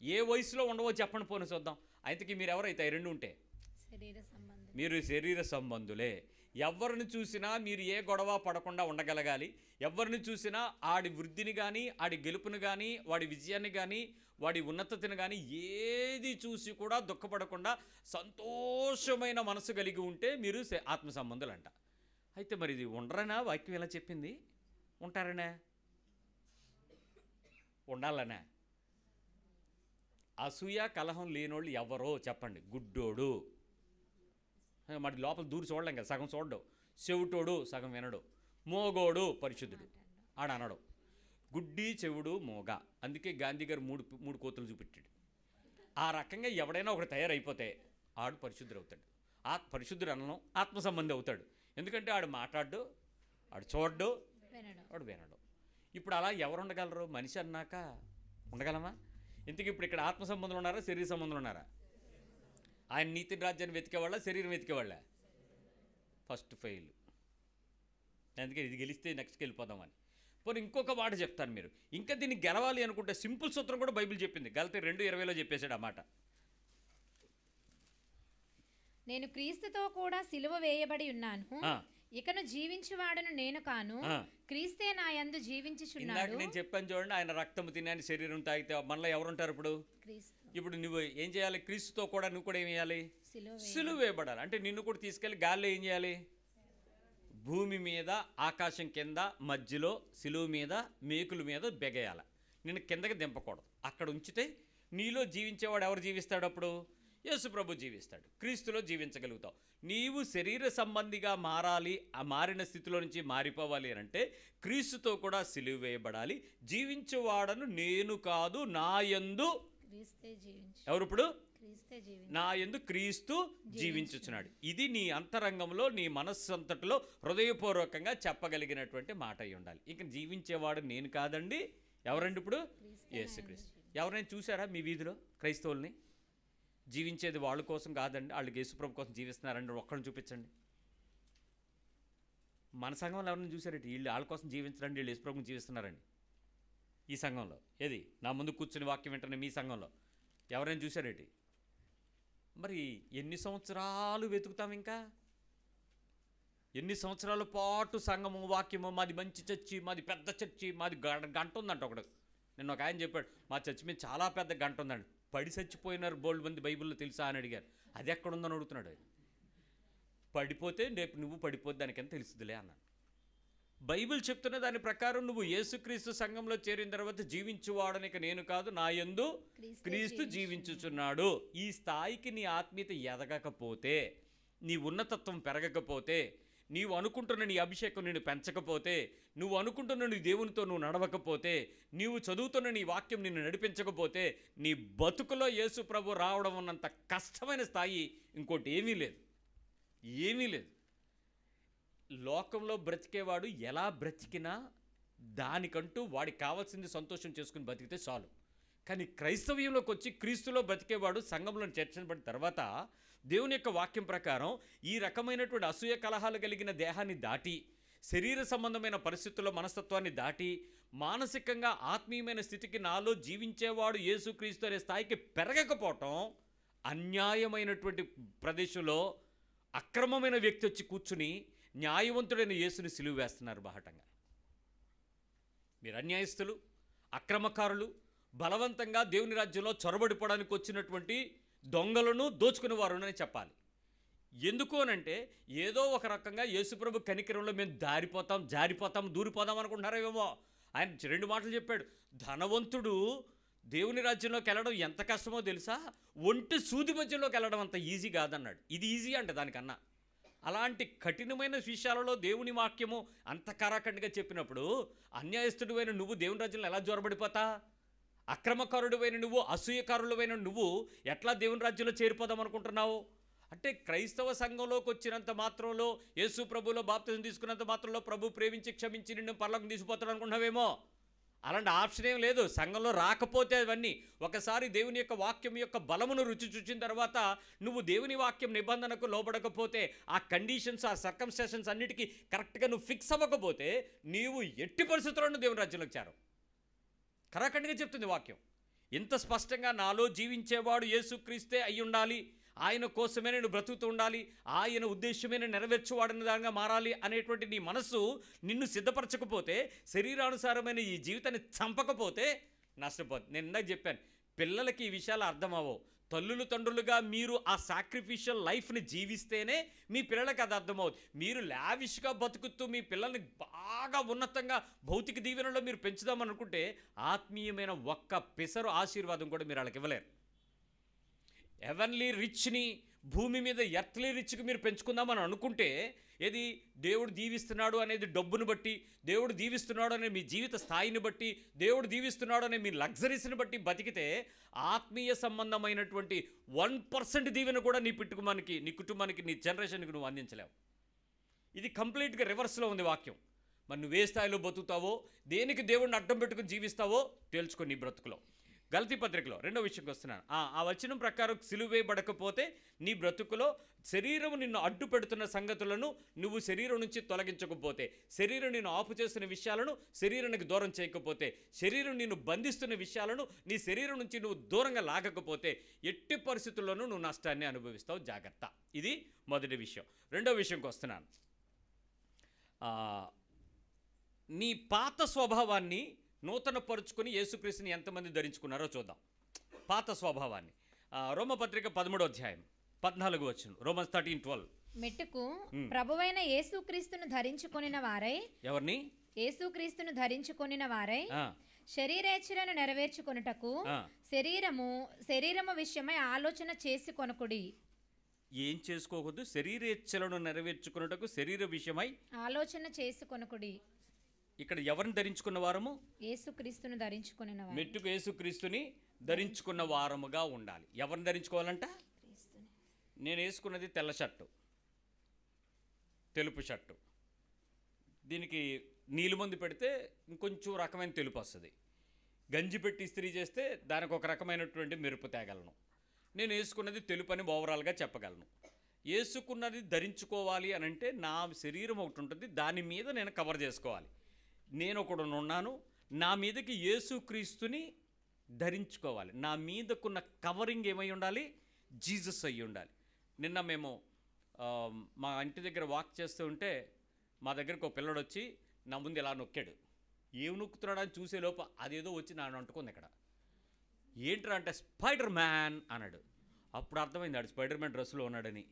ఏ వయసులో ఉండవో చెప్పండి, పోనీ చూద్దాం. అయితే మీరు ఎవరైతే రెండు ఉంటే మీరు శరీర సంబంధులే. ఎవరిని చూసినా మీరు ఏ గొడవ పడకుండా ఉండగలగాలి. ఎవరిని చూసినా ఆడి వృద్ధిని కానీ, ఆడి గెలుపుని కానీ, వాడి విజయాన్ని కానీ, వాడి ఉన్నతతను కానీ ఏది చూసి కూడా దుఃఖపడకుండా సంతోషమైన మనసు కలిగి ఉంటే మీరు ఆత్మ సంబంధులు అంట. అయితే మరి ఇది ఉండరనా? వాక్యం ఎలా చెప్పింది? ఉంటారనే? ఉండాలనే? అసూయ కలహం లేనోళ్ళు ఎవరో చెప్పండి. గుడ్డోడు, మరి లోపల దూరి చూడలేం కదా, సగం చూడడు. చెవిటోడు, సగం వినడు. మోగోడు, పరిశుద్ధుడు, ఆడనడు. గుడ్డి, చెవుడు, మోగ. అందుకే గాంధీ గారు మూడు కోతులు చూపెట్టాడు. ఆ రకంగా ఎవడైనా ఒకటి తయారైపోతే ఆడు పరిశుద్ధుడు అవుతాడు. పరిశుద్ధుడు అనడం ఆత్మ సంబంధి అవుతాడు. ఎందుకంటే ఆడు మాట్లాడు, ఆడు చూడ్డు, వాడు వినడు. ఇప్పుడు అలా ఎవరు ఉండగలరు? మనిషి అన్నాక ఉండగలమా? ఇంతకీ ఇప్పుడు ఇక్కడ ఆత్మ సంబంధులు ఉన్నారా, శరీర సంబంధులు ఉన్నారా? ఆయన నీతి రాజ్యాన్ని వెతికేవాళ్ళ, శరీరం వెతికేవాళ్ళ? First fail. అందుకే ఇది గెలిస్తే నెక్స్ట్కి వెళ్ళిపోదామని. పోనీ ఇంకొక మాట చెప్తాను. మీరు ఇంకా దీన్ని గెలవాలి అనుకుంటే సింపుల్ సూత్రం కూడా బైబిల్ చెప్పింది. గలతీ 2:20లో చెప్పేశాడు ఆ మాట. నేను క్రీస్తుతో కూడా సిలువ వేయబడి ఉన్నాను, ఇకను జీవించువాడును నేను కాను, క్రీస్తే నా యందు జీవించుచున్నాడు. నేను చెప్పాను చూడండి, ఆయన రక్తము తిని శరీరం తాగితే మనలో ఎవరుంటారు? ఇప్పుడు నువ్వు ఏం చేయాలి? క్రీస్తుతో కూడా నువ్వు కూడా ఏం చేయాలి? సిలువ వేయబడాలి. అంటే నిన్ను కూడా తీసుకెళ్ళి గాల్లో ఏం చేయాలి? భూమి మీద, ఆకాశం కింద, మధ్యలో సిలువ మీద, మేకుల మీద బెగేయాలి. నిన్ను కిందకి దింపకూడదు. అక్కడ ఉంచితే నీలో జీవించేవాడు ఎవరు జీవిస్తాడు? అప్పుడు యేసు ప్రభు జీవిస్తాడు. క్రీస్తులో జీవించగలుగుతావు. నీవు శరీర సంబంధిగా మారాలి, ఆ మారిన స్థితిలో నుంచి మారిపోవాలి అని అంటే క్రీస్తుతో కూడా సిలువ వేయబడాలి. జీవించేవాడను నేను కాదు, నా యందు ఎవరు? ఇప్పుడు నా యందు క్రీస్తు జీవించుచున్నాడు. ఇది నీ అంతరంగంలో, నీ మనస్సు అంతటిలో హృదయపూర్వకంగా చెప్పగలిగినటువంటి మాట అయి ఉండాలి. ఇక జీవించేవాడు నేను కాదండి, ఎవరండి? ఇప్పుడు యేసుక్రీస్తు. ఎవరైనా చూసారా మీ వీధిలో క్రైస్తవుల్ని? జీవించేది వాళ్ళ కోసం కాదండి, వాళ్ళకి యేసుప్రభు కోసం జీవిస్తున్నారండి. ఒక్కరిని చూపించండి. మన సంఘంలో ఎవరైనా చూసారండి వీళ్ళు వాళ్ళ కోసం జీవించరండి, వీళ్ళు యేసుప్రభుని జీవిస్తున్నారండి? ఈ సంఘంలో ఏది? నా ముందు కూర్చుని వాక్యం వింటున్న మీ సంఘంలో ఎవరైనా చూసారేంటి? మరి ఎన్ని సంవత్సరాలు వెతుకుతాం? ఇంకా ఎన్ని సంవత్సరాల పాటు సంఘము, వాక్యము, మాది మంచి చర్చి, మాది పెద్ద చర్చి, మాది గంట ఉందంట. ఒకడు నిన్న ఒక ఆయన చెప్పాడు, మా చర్చి మీద చాలా పెద్ద గంట ఉందండి. పడి చచ్చిపోయినారు బోల్డ్ మంది బైబిల్లో తెలుసా అని అడిగారు. అది ఎక్కడుందని అడుగుతున్నాడు. పడిపోతే రేపు నువ్వు పడిపోతే దానికని తెలుస్తుందిలే అన్నాను. బైబిల్ చెప్తున్న దాని ప్రకారం నువ్వు యేసుక్రీస్తు సంఘంలో చేరిన తర్వాత జీవించువాడనిక నేను కాదు, నా యందు క్రీస్తు జీవించుచున్నాడు. ఈ స్థాయికి నీ ఆత్మీయత ఎదగకపోతే, నీ ఉన్నతత్వం పెరగకపోతే, నీవు అనుకుంటున్న నీ అభిషేకం నిన్ను పెంచకపోతే, నువ్వు అనుకుంటున్న నీ దేవునితో నువ్వు నడవకపోతే, నీవు చదువుతున్న నీ వాక్యం నిన్ను నడిపించకపోతే, నీ బతుకులో యేసు ప్రభు రావడం ఉన్నంత కష్టమైన స్థాయి ఇంకోటి ఏమీ లేదు. ఏమీ లేదు. లోకంలో బ్రతికేవాడు ఎలా బ్రతికినా దానికంటూ వాడికి కావాల్సింది సంతోషం చేసుకుని బతికితే చాలు. కానీ క్రైస్తవ్యంలోకి వచ్చి క్రీస్తులో బ్రతికేవాడు సంఘంలో చేర్చబడిన తర్వాత దేవుని యొక్క వాక్యం ప్రకారం ఈ రకమైనటువంటి అసూయ కలహాలు కలిగిన దేహాన్ని దాటి, శరీర సంబంధమైన పరిస్థితుల్లో మనస్తత్వాన్ని దాటి, మానసికంగా ఆత్మీయమైన స్థితికి నాలో జీవించేవాడు యేసుక్రీస్తు అనే స్థాయికి పెరగకపోవటం, అన్యాయమైనటువంటి ప్రదేశంలో అక్రమమైన వ్యక్తి వచ్చి కూర్చుని న్యాయవంతుడైన యేసుని సిలువ వేస్తున్నారు బాహటంగా. మీరు అన్యాయస్తులు, అక్రమకారులు, బలవంతంగా దేవుని రాజ్యంలో చొరబడిపోవడానికి వచ్చినటువంటి దొంగలను దోచుకునే వారు అని చెప్పాలి. ఎందుకు అనంటే ఏదో ఒక రకంగా యేసుప్రభు కనికరంలో మేము జారిపోతాం దూరిపోదాం అనుకుంటున్నారేమో. ఆయన 2 మాటలు చెప్పాడు. ధనవంతుడు దేవుని రాజ్యంలోకి వెళ్ళడం ఎంత కష్టమో తెలుసా? ఒంటి సూది మధ్యలోకి వెళ్ళడం అంత ఈజీ కాదన్నాడు. ఇది ఈజీ అంటే దానికన్నా. అలాంటి కఠినమైన విషయాలలో దేవుని వాక్యము అంత కరాఖండిగా చెప్పినప్పుడు అన్యాయస్తుడివైన నువ్వు దేవుని రాజ్యంలో ఎలా జోరబడిపోతా? అక్రమకారుడివైన నువ్వు, అసూయకారులవైన నువ్వు ఎట్లా దేవుని రాజ్యంలో చేరిపోదాం అనుకుంటున్నావు? అంటే క్రైస్తవ సంఘంలోకి వచ్చినంత మాత్రంలో, యేసు ప్రభులో బాప్తిజం తీసుకున్నంత మాత్రంలో ప్రభు ప్రేమించి క్షమించి నిన్ను పరలోకం తీసుకుపోతాడు అనుకుంటున్నావేమో. అలాంటి ఆప్షన్ ఏం లేదు. సంఘంలో రాకపోతే అవన్నీ ఒకసారి దేవుని యొక్క వాక్యం యొక్క బలమును రుచి చూచిన తర్వాత నువ్వు దేవుని వాక్యం నిబంధనకు లోబడకపోతే, ఆ కండిషన్స్, ఆ సర్కమ్స్టేషన్స్ అన్నిటికీ కరెక్ట్గా నువ్వు ఫిక్స్ అవ్వకపోతే నీవు ఎట్టి పరిస్థితుల్లోనూ దేవుని రాజ్యంలోకి చేరవు. కరాఖండిగా చెప్తుంది వాక్యం. ఇంత స్పష్టంగా నాలో జీవించేవాడు యేసుక్రీస్తే అయి ఉండాలి, ఆయన కోసమే నేను బ్రతుకుతూ ఉండాలి, ఆయన ఉద్దేశమే నేను నెరవేర్చువాడిన దానిగా మారాలి అనేటువంటి నీ మనస్సు నిన్ను సిద్ధపరచకపోతే, శరీరానుసారమైన ఈ జీవితాన్ని చంపకపోతే నష్టపోతుంది. నేను ఇందాక చెప్పాను, పిల్లలకి ఈ విషయాలు అర్థం అవ్వవు. తల్లులు తండ్రులుగా మీరు ఆ సాక్రిఫిషియల్ లైఫ్ని జీవిస్తేనే మీ పిల్లలకి అది అర్థమవుతుంది. మీరు లావిష్గా బతుకుతూ మీ పిల్లల్ని బాగా ఉన్నతంగా భౌతిక దీవెనలో మీరు పెంచుదామని అనుకుంటే ఆత్మీయమైన ఒక్క పిసరు ఆశీర్వాదం కూడా మీరు వాళ్ళకి ఇవ్వలేరు. హెవెన్లీ రిచ్ని, భూమి మీద ఎర్త్లీ రిచ్కి మీరు పెంచుకుందామని అనుకుంటే, ఏది దేవుడు దీవిస్తున్నాడు అనేది డబ్బును బట్టి, దేవుడు దీవిస్తున్నాడు అనే మీ జీవిత స్థాయిని బట్టి, దేవుడు దీవిస్తున్నాడు అనే మీ లగ్జరీస్ని బట్టి బతికితే ఆత్మీయ సంబంధమైనటువంటి 1% దీవెన కూడా నీ కుటుంబానికి, నీ జనరేషన్కి నువ్వు అందించలేవు. ఇది కంప్లీట్గా రివర్స్లో ఉంది వాక్యం. మరి నువ్వు ఏ స్థాయిలో బతుకుతావో, దేనికి దేవుడిని అడ్డం పెట్టుకుని జీవిస్తావో తేల్చుకో నీ బ్రతుకులో. గలతీ పత్రికలో 2వ విషయంకి వస్తున్నాను. ఆ వచనం ప్రకారం సిలువేయబడకపోతే నీ బ్రతుకులో శరీరం నిన్ను అడ్డు పెడుతున్న సంగతులను నువ్వు శరీరం నుంచి తొలగించకపోతే, శరీరం నిన్ను ఆపు చేస్తున్న విషయాలను శరీరానికి దూరం చేయకపోతే, శరీరం నిన్ను బంధిస్తున్న విషయాలను నీ శరీరం నుంచి నువ్వు దూరంగా లాగకపోతే ఎట్టి పరిస్థితుల్లోనూ నువ్వు నష్టాన్ని అనుభవిస్తావు. జాగ్రత్త. ఇది మొదటి విషయం. 2వ విషయంకి వస్తున్నాను. నీ పాత స్వభావాన్ని నూతన పరుచుకొని యేసుక్రీస్తుని ఎంతమంది ధరించుకున్నారో చూద్దాం. పాత స్వభావాన్ని రోమపత్రిక 13వ అధ్యాయం 14వ వచనం. రోమన్స్ 13:12. మెట్టుకు ప్రభువైన యేసుక్రీస్తును ధరించుకొనిన వారై, ఎవరిని? యేసుక్రీస్తును ధరించుకొనిన వారై శరీరేచ్ఛలను నెరవేర్చుకొనుటకు శరీరము విషయమై ఆలోచన చేసి కొనుకుడి. ఏం చేసుకోకూడదు? శరీరేచ్ఛలను నెరవేర్చుకొనుటకు శరీర విషయమై ఆలోచన చేసి కొనుకుడి. ఇక్కడ ఎవరిని ధరించుకున్న వారము? యేసుక్రీస్తును ధరించుకున్న వారము. మెట్టుకు యేసుక్రీస్తుని ధరించుకున్న వారముగా ఉండాలి. ఎవరిని ధరించుకోవాలంట? నేను వేసుకున్నది తెల్ల షర్టు, తెలుపు షర్టు. దీనికి నీలిమందు పెడితే ఇంకొంచెం రకమైన తెలుపు వస్తుంది. గంజి పెట్టి ఇస్త్రీ చేస్తే దానికి ఒక రకమైనటువంటి మెరుపు తేగలను. నేను వేసుకున్నది తెలుపు అని ఓవరాల్గా చెప్పగలను. వేసుకున్నది ధరించుకోవాలి అని అంటే నా శరీరం ఒకటి ఉంటుంది, దాని మీద నేను కవర్ చేసుకోవాలి. నేను ఒకడు ఉన్నాను, నా మీదకి యేసుక్రీస్తుని ధరించుకోవాలి. నా మీదకున్న కవరింగ్ ఏమై ఉండాలి? జీసస్ అయ్యి ఉండాలి. నిన్న మేము మా ఇంటి దగ్గర వాక్ చేస్తూ ఉంటే మా దగ్గరకు ఒక పిల్లడు వచ్చి నా ముందు ఇలా నొక్కాడు. ఏం నొక్కుతున్నాడు అని చూసేలోపు అదేదో వచ్చి నన్ను అంటుకుంది. ఇక్కడ ఏంట్రా అంటే స్పైడర్ మ్యాన్ అన్నాడు. అప్పుడు అర్థమైంది ఆడు స్పైడర్ మ్యాన్ డ్రెస్సులో ఉన్నాడని.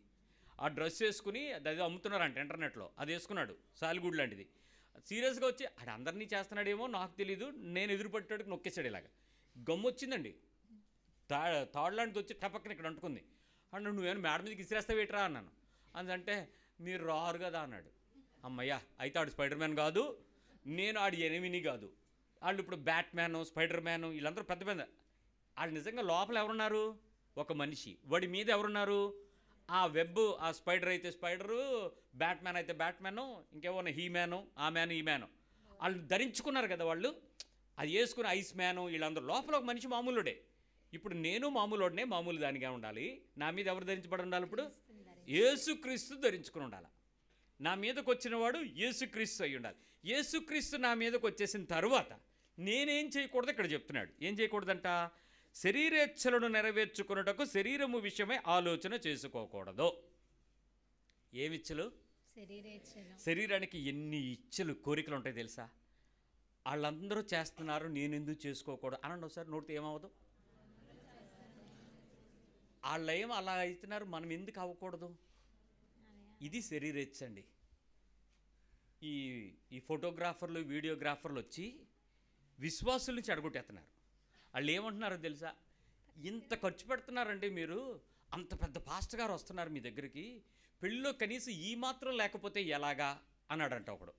ఆ డ్రెస్ వేసుకుని అది అమ్ముతున్నారంట ఇంటర్నెట్లో. అది వేసుకున్నాడు, సాలిగూడ్ లాంటిది. సీరియస్గా వచ్చి ఆడు అందరినీ చేస్తున్నాడేమో నాకు తెలీదు, నేను ఎదురుపట్టేటికి నొక్కేసాడు. ఇలాగా గమ్ము వచ్చిందండి. తాడు లాంటిది వచ్చి టపక్కన ఇక్కడ అంటుకుంది. అన్నాడు నువ్వేమైనా మేడ మీదకి ఇసిరేస్తావేట్రా అన్నాను. అందుకంటే మీరు రారు కదా అన్నాడు. అమ్మయ్యా, అయితే ఆడు స్పైడర్ మ్యాన్ కాదు, నేను ఆడి ఎనిమిని కాదు. వాళ్ళు ఇప్పుడు బ్యాట్ మ్యాను, స్పైడర్ మ్యాను వీళ్ళందరూ పెద్ద పెద్ద. వాళ్ళు నిజంగా లోపల ఎవరున్నారు? ఒక మనిషి. వాడి మీద ఎవరున్నారు? ఆ వెబ్, ఆ స్పైడర్ అయితే స్పైడరు, బ్యాట్ మ్యాన్ అయితే బ్యాట్ మ్యాను, ఇంకేమన్నా హీ మ్యాను, ఆ మ్యాను, ఈ మ్యాను. వాళ్ళు ధరించుకున్నారు కదా వాళ్ళు. అది వేసుకుని ఐస్ మ్యాను వీళ్ళందరూ లోపల ఒక మనిషి మామూలుడే. ఇప్పుడు నేను మామూలుడినే, మామూలు దానిగా ఉండాలి. నా మీద ఎవరు ధరించబడి ఉండాలి? ఇప్పుడు యేసుక్రీస్తు ధరించుకుని ఉండాలి. నా మీదకి వచ్చిన వాడు యేసుక్రీస్తు అయి ఉండాలి. యేసుక్రీస్తు నా మీదకి వచ్చేసిన తర్వాత నేనేం చేయకూడదు ఇక్కడ చెప్తున్నాడు. ఏం చేయకూడదంట? శరీరేచ్ఛలను నెరవేర్చుకున్నటకు శరీరము విషయమై ఆలోచన చేసుకోకూడదు. ఏమిచ్చలు? శరీరానికి ఎన్ని ఇచ్చలు, కోరికలు ఉంటాయి తెలుసా? వాళ్ళందరూ చేస్తున్నారు, నేనెందుకు చేసుకోకూడదు అనండి ఒకసారి. నోటితో ఏమవ్వదు? వాళ్ళు ఏమో అలా అవుతున్నారు, మనం ఎందుకు అవ్వకూడదు? ఇది శరీరేచ్ఛ అండి. ఈ ఫోటోగ్రాఫర్లు, వీడియోగ్రాఫర్లు వచ్చి విశ్వాసుల్ని చెడగొట్టేస్తున్నారు. వాళ్ళు ఏమంటున్నారో తెలుసా? ఇంత ఖర్చు పెడుతున్నారండి మీరు, అంత పెద్ద పాస్టర్ గారు వస్తున్నారు మీ దగ్గరికి, పెళ్ళిలో కనీసం ఈ మాత్రం లేకపోతే ఎలాగా అన్నాడంట ఒకడు.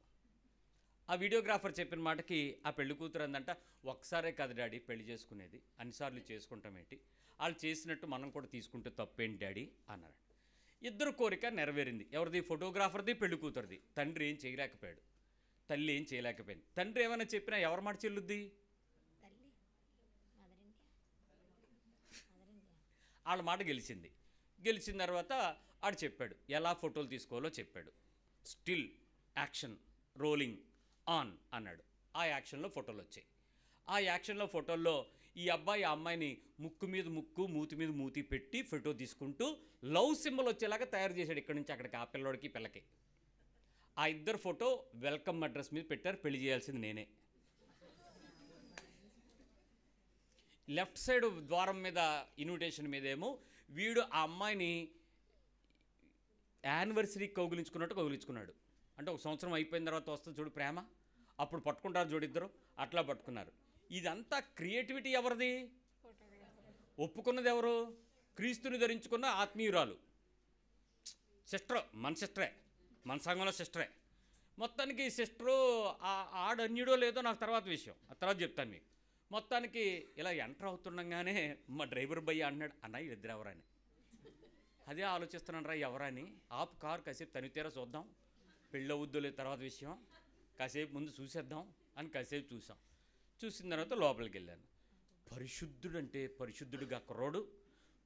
ఆ వీడియోగ్రాఫర్ చెప్పిన మాటకి ఆ పెళ్లి కూతురు అందంట, ఒక్కసారే కదా డాడీ పెళ్లి చేసుకునేది, అన్నిసార్లు చేసుకుంటామేంటి, వాళ్ళు చేసినట్టు మనం కూడా తీసుకుంటే తప్పేంటి డాడీ అన్నాడు. ఇద్దరు కోరిక నెరవేరింది. ఎవరిది? ఫోటోగ్రాఫర్ది, పెళ్లి కూతురుది. తండ్రి ఏం చేయలేకపోయాడు, తల్లి ఏం చేయలేకపోయింది. తండ్రి ఏమైనా చెప్పినా ఎవరి మాట చెల్లుద్ది? వాళ్ళ మాట గెలిచింది. గెలిచిన తర్వాత ఆడు చెప్పాడు, ఎలా ఫోటోలు తీసుకోవాలో చెప్పాడు. స్టిల్, యాక్షన్, రోలింగ్, ఆన్ అన్నాడు. ఆ యాక్షన్లో ఫోటోలు వచ్చాయి. ఆ యాక్షన్లో ఫోటోల్లో ఈ అబ్బాయి ఆ అమ్మాయిని ముక్కు మీద ముక్కు, మూతి మీద మూతి పెట్టి ఫోటో తీసుకుంటూ లవ్ సింబల్ వచ్చేలాగా తయారు చేశాడు. ఇక్కడి నుంచి అక్కడికి ఆ పిల్లోడికి పిల్లకి. ఆ ఇద్దరు ఫోటో వెల్కమ్ అడ్రస్ మీద పెట్టారు. పెళ్లి చేయాల్సింది నేనే. లెఫ్ట్ సైడ్ ద్వారం మీద ఇన్విటేషన్ మీదేమో వీడు ఆ అమ్మాయిని యానివర్సరీ కౌగులించుకున్నట్టు కౌగులించుకున్నాడు. అంటే ఒక సంవత్సరం అయిపోయిన తర్వాత వస్తుంది చూడు ప్రేమ, అప్పుడు పట్టుకుంటారు చూడిద్దరు, అట్లా పట్టుకున్నారు. ఇదంతా క్రియేటివిటీ ఎవరిది? ఒప్పుకున్నది ఎవరు? క్రీస్తుని ధరించుకున్న ఆత్మీయురాలు, సిస్టర్, మన సిస్టరే, మన సంఘంలో సిస్టరే. మొత్తానికి సిస్టరు ఆడన్యుడో లేదో నాకు తర్వాత విషయం, ఆ తర్వాత చెప్తాను మీకు. మొత్తానికి ఇలా ఎంటర్ అవుతుండగానే మా డ్రైవర్ భయ్య అన్నాడు, అన్నయ్య ఇద్దరు ఎవరని. అదే ఆలోచిస్తున్నాను రా ఎవరని. ఆపు కారు, కాసేపు తనితేరా చూద్దాం, పెళ్ళి అవుద్దో లేదు తర్వాత విషయం, కాసేపు ముందు చూసేద్దాం అని కాసేపు చూసాం. చూసిన తర్వాత లోపలికి వెళ్ళాను. పరిశుద్ధుడు అంటే పరిశుద్ధుడుగా కుర్రోడు,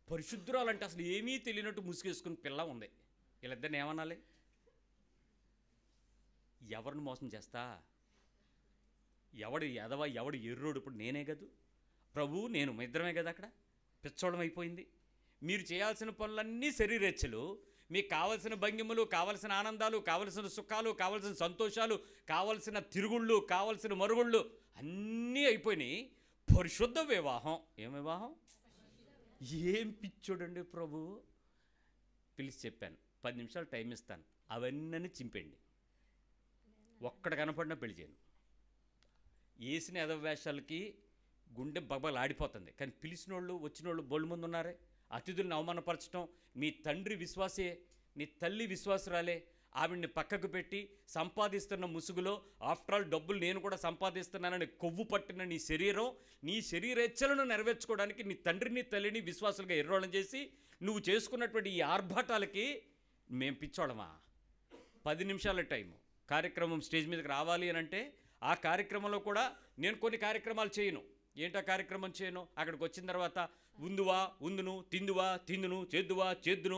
పరిశుద్ధురాలంటే అసలు ఏమీ తెలియనట్టు ముసుగేసుకుని పిల్ల ఉంది. వీళ్ళిద్దరిని ఏమనాలి? ఎవరిని మోసం చేస్తా? ఎవడు ఎదవ, ఎవడు ఎర్రోడు? ఇప్పుడు నేనే కదా ప్రభు, నేను ఇద్దరమే కదా అక్కడ. పిచ్చోళం అయిపోయింది. మీరు చేయాల్సిన పనులన్నీ శరీరేచ్ఛలు, మీకు కావలసిన భంగిమలు, కావలసిన ఆనందాలు, కావలసిన సుఖాలు, కావలసిన సంతోషాలు, కావలసిన తిరుగుళ్ళు, కావలసిన మరుగుళ్ళు అన్నీ అయిపోయినాయి. పరిశుద్ధ వివాహం. ఏం వివాహం? ఏం పిచ్చోడండి ప్రభు. పిలిచి చెప్పాను, 10 నిమిషాలు టైం ఇస్తాను, అవన్నీ చింపండి, ఒక్కడ కనపడినా పెళ్లి చేయను. వేసిన ఎదవేషాలకి గుండె బగబగలు ఆడిపోతుంది. కానీ పిలిచిన వాళ్ళు, వచ్చిన వాళ్ళు బోళ్ళు ముందు ఉన్నారే. అతిథులను అవమానపరచడం. మీ తండ్రి విశ్వాసే, నీ తల్లి విశ్వాసురాలే, ఆవిడ్ని పక్కకు పెట్టి సంపాదిస్తున్న ముసుగులో, ఆఫ్టర్ ఆల్ డబ్బులు నేను కూడా సంపాదిస్తున్నానని కొవ్వు పట్టిన నీ శరీరం, నీ శరీరేచ్ఛలను నెరవేర్చుకోవడానికి నీ తండ్రిని తల్లిని విశ్వాసులుగా ఎర్రోళం చేసి నువ్వు చేసుకున్నటువంటి ఈ ఆర్భాటాలకి మేం పిచ్చోళమా? 10 నిమిషాల టైము. కార్యక్రమం స్టేజ్ మీదకి రావాలి అని అంటే ఆ కార్యక్రమంలో కూడా నేను కొన్ని కార్యక్రమాలు చేయను. ఏంటా కార్యక్రమం చేయను? అక్కడికి వచ్చిన తర్వాత ఉందువా ఉందును, తిందువా తిందును, చేద్దువా చేద్దును.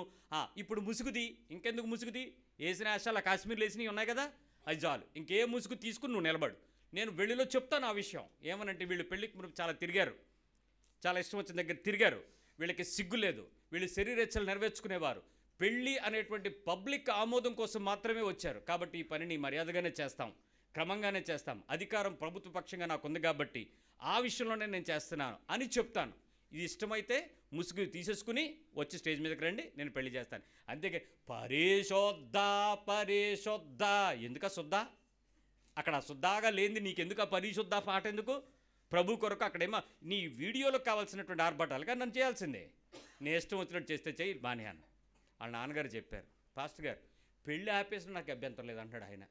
ఇప్పుడు ముసుగుది, ఇంకెందుకు ముసుగుది? వేసిన ఆశాల కాశ్మీర్లు వేసినవి ఉన్నాయి కదా, అది చాలు. ఇంకే ముసుగు తీసుకుని నువ్వు నిలబడు. నేను వెళ్ళిలో చెప్తాను ఆ విషయం. ఏమనంటే వీళ్ళు పెళ్ళికి ముందు చాలా తిరిగారు, చాలా ఇష్టం వచ్చిన దగ్గర తిరిగారు, వీళ్ళకి సిగ్గు లేదు, వీళ్ళు శరీరేచ్ఛలు నెరవేర్చుకునేవారు, పెళ్ళి అనేటువంటి పబ్లిక్ ఆమోదం కోసం మాత్రమే వచ్చారు. కాబట్టి ఈ పనిని మర్యాదగానే చేస్తాం, క్రమంగానే చేస్తాం, అధికారం ప్రభుత్వ పక్షంగా నాకుంది కాబట్టి ఆ విషయంలోనే నేను చేస్తున్నాను అని చెప్తాను. ఇది ఇష్టమైతే ముసుగు తీసేసుకుని వచ్చి స్టేజ్ మీదకి రండి, నేను పెళ్లి చేస్తాను. అంతేగా పరేశోద్దా పరేశోద్దా, ఎందుక శుద్ధా? అక్కడ శుద్ధాగా లేనిది నీకెందుకు ఆ పరిశుద్ధ పాట ఎందుకు? ప్రభు కొరకు అక్కడేమో నీ వీడియోలో కావాల్సినటువంటి ఆర్భాటాలుగా నన్ను చేయాల్సిందే. నేను ఇష్టం వచ్చినట్టు చేస్తే చెయ్యి బానే అన్న. వాళ్ళ నాన్నగారు చెప్పారు, పాస్టర్ గారు పెళ్ళి ఆపేసిన నాకు అభ్యంతరం లేదంటాడు ఆయన.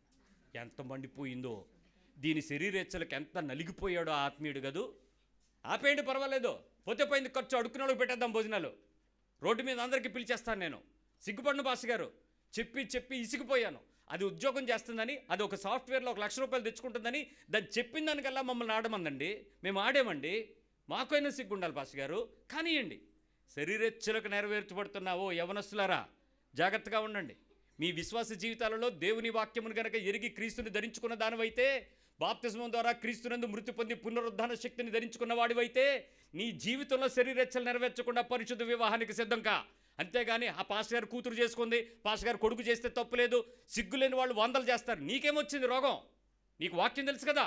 ఎంత మండిపోయిందో, దీని శరీరేచ్ఛలకు ఎంత నలిగిపోయాడో ఆత్మీయుడు కదూ. ఆపేయండి పర్వాలేదు, పోతే పోయింది, ఖర్చు అడుక్కునే వాళ్ళకి పెట్టేద్దాం భోజనాలు, రోడ్డు మీద అందరికీ పిలిచేస్తాను నేను. సిగ్గుపడిన పాస్టర్ గారు, చెప్పి చెప్పి ఇసిగిపోయాను. అది ఉద్యోగం చేస్తుందని, అది ఒక సాఫ్ట్వేర్లో 1,00,000 రూపాయలు తెచ్చుకుంటుందని దాన్ని చెప్పిన దానికల్లా మమ్మల్ని ఆడమందండి. మేము ఆడామండి. మాకైనా సిగ్గుండాలి పాస్టర్ గారు. కానివ్వండి. శరీరేచ్ఛలకు నెరవేర్చబడుతున్నావో యవనస్తులారా, జాగ్రత్తగా ఉండండి. మీ విశ్వాస జీవితాలలో దేవుని వాక్యమును గనక ఎరిగి క్రీస్తుని ధరించుకున్న దానివైతే, బాప్తిస్మం ద్వారా క్రీస్తునందు మృతి పొంది పునరుద్ధాన శక్తిని ధరించుకున్న వాడివైతే, నీ జీవితంలో శరీరేచ్ఛలు నెరవేర్చకుండా పరిశుద్ధ వివాహానికి సిద్ధం కా. అంతేగాని ఆ పాస్టర్ గారు కూతురు చేసుకుంది, పాస్టర్ గారు కొడుకు చేస్తే తప్పులేదు, సిగ్గులేని వాళ్ళు 100 చేస్తారు. నీకేమొచ్చింది రోగం? నీకు వాక్యం తెలుసు కదా,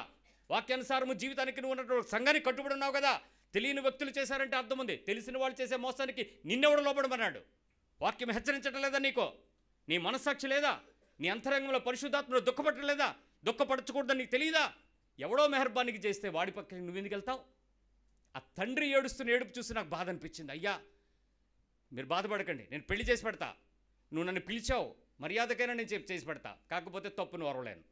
వాక్యానుసారము జీవితానికి నువ్వు ఉన్నటువంటి సంఘానికి కట్టుబడి ఉన్నావు కదా. తెలియని వ్యక్తులు చేశారంటే అర్థం ఉంది. తెలిసిన వాళ్ళు చేసే మోసానికి నిన్నెవడు లోపడమన్నాడు? వాక్యం హెచ్చరించడం లేదా నీకో? నీ మనస్సాక్షి లేదా? నీ అంతరంగంలో పరిశుద్ధాత్మలో దుఃఖపట్టలేదా? దుఃఖపరచకూడదని నీకు తెలియదా? ఎవడో మెహర్బానికి చేస్తే వాడి పక్కకి నువ్వు ఎందుకు వెళ్తావు? ఆ తండ్రి ఏడుస్తున్న ఏడుపు చూసి నాకు బాధ అనిపించింది. అయ్యా, మీరు బాధపడకండి, నేను పెళ్లి చేసి పెడతా. నువ్వు నన్ను పిలిచావు, మర్యాదకైనా నేను చేసి పెడతా. కాకపోతే తప్పును వరవలేను.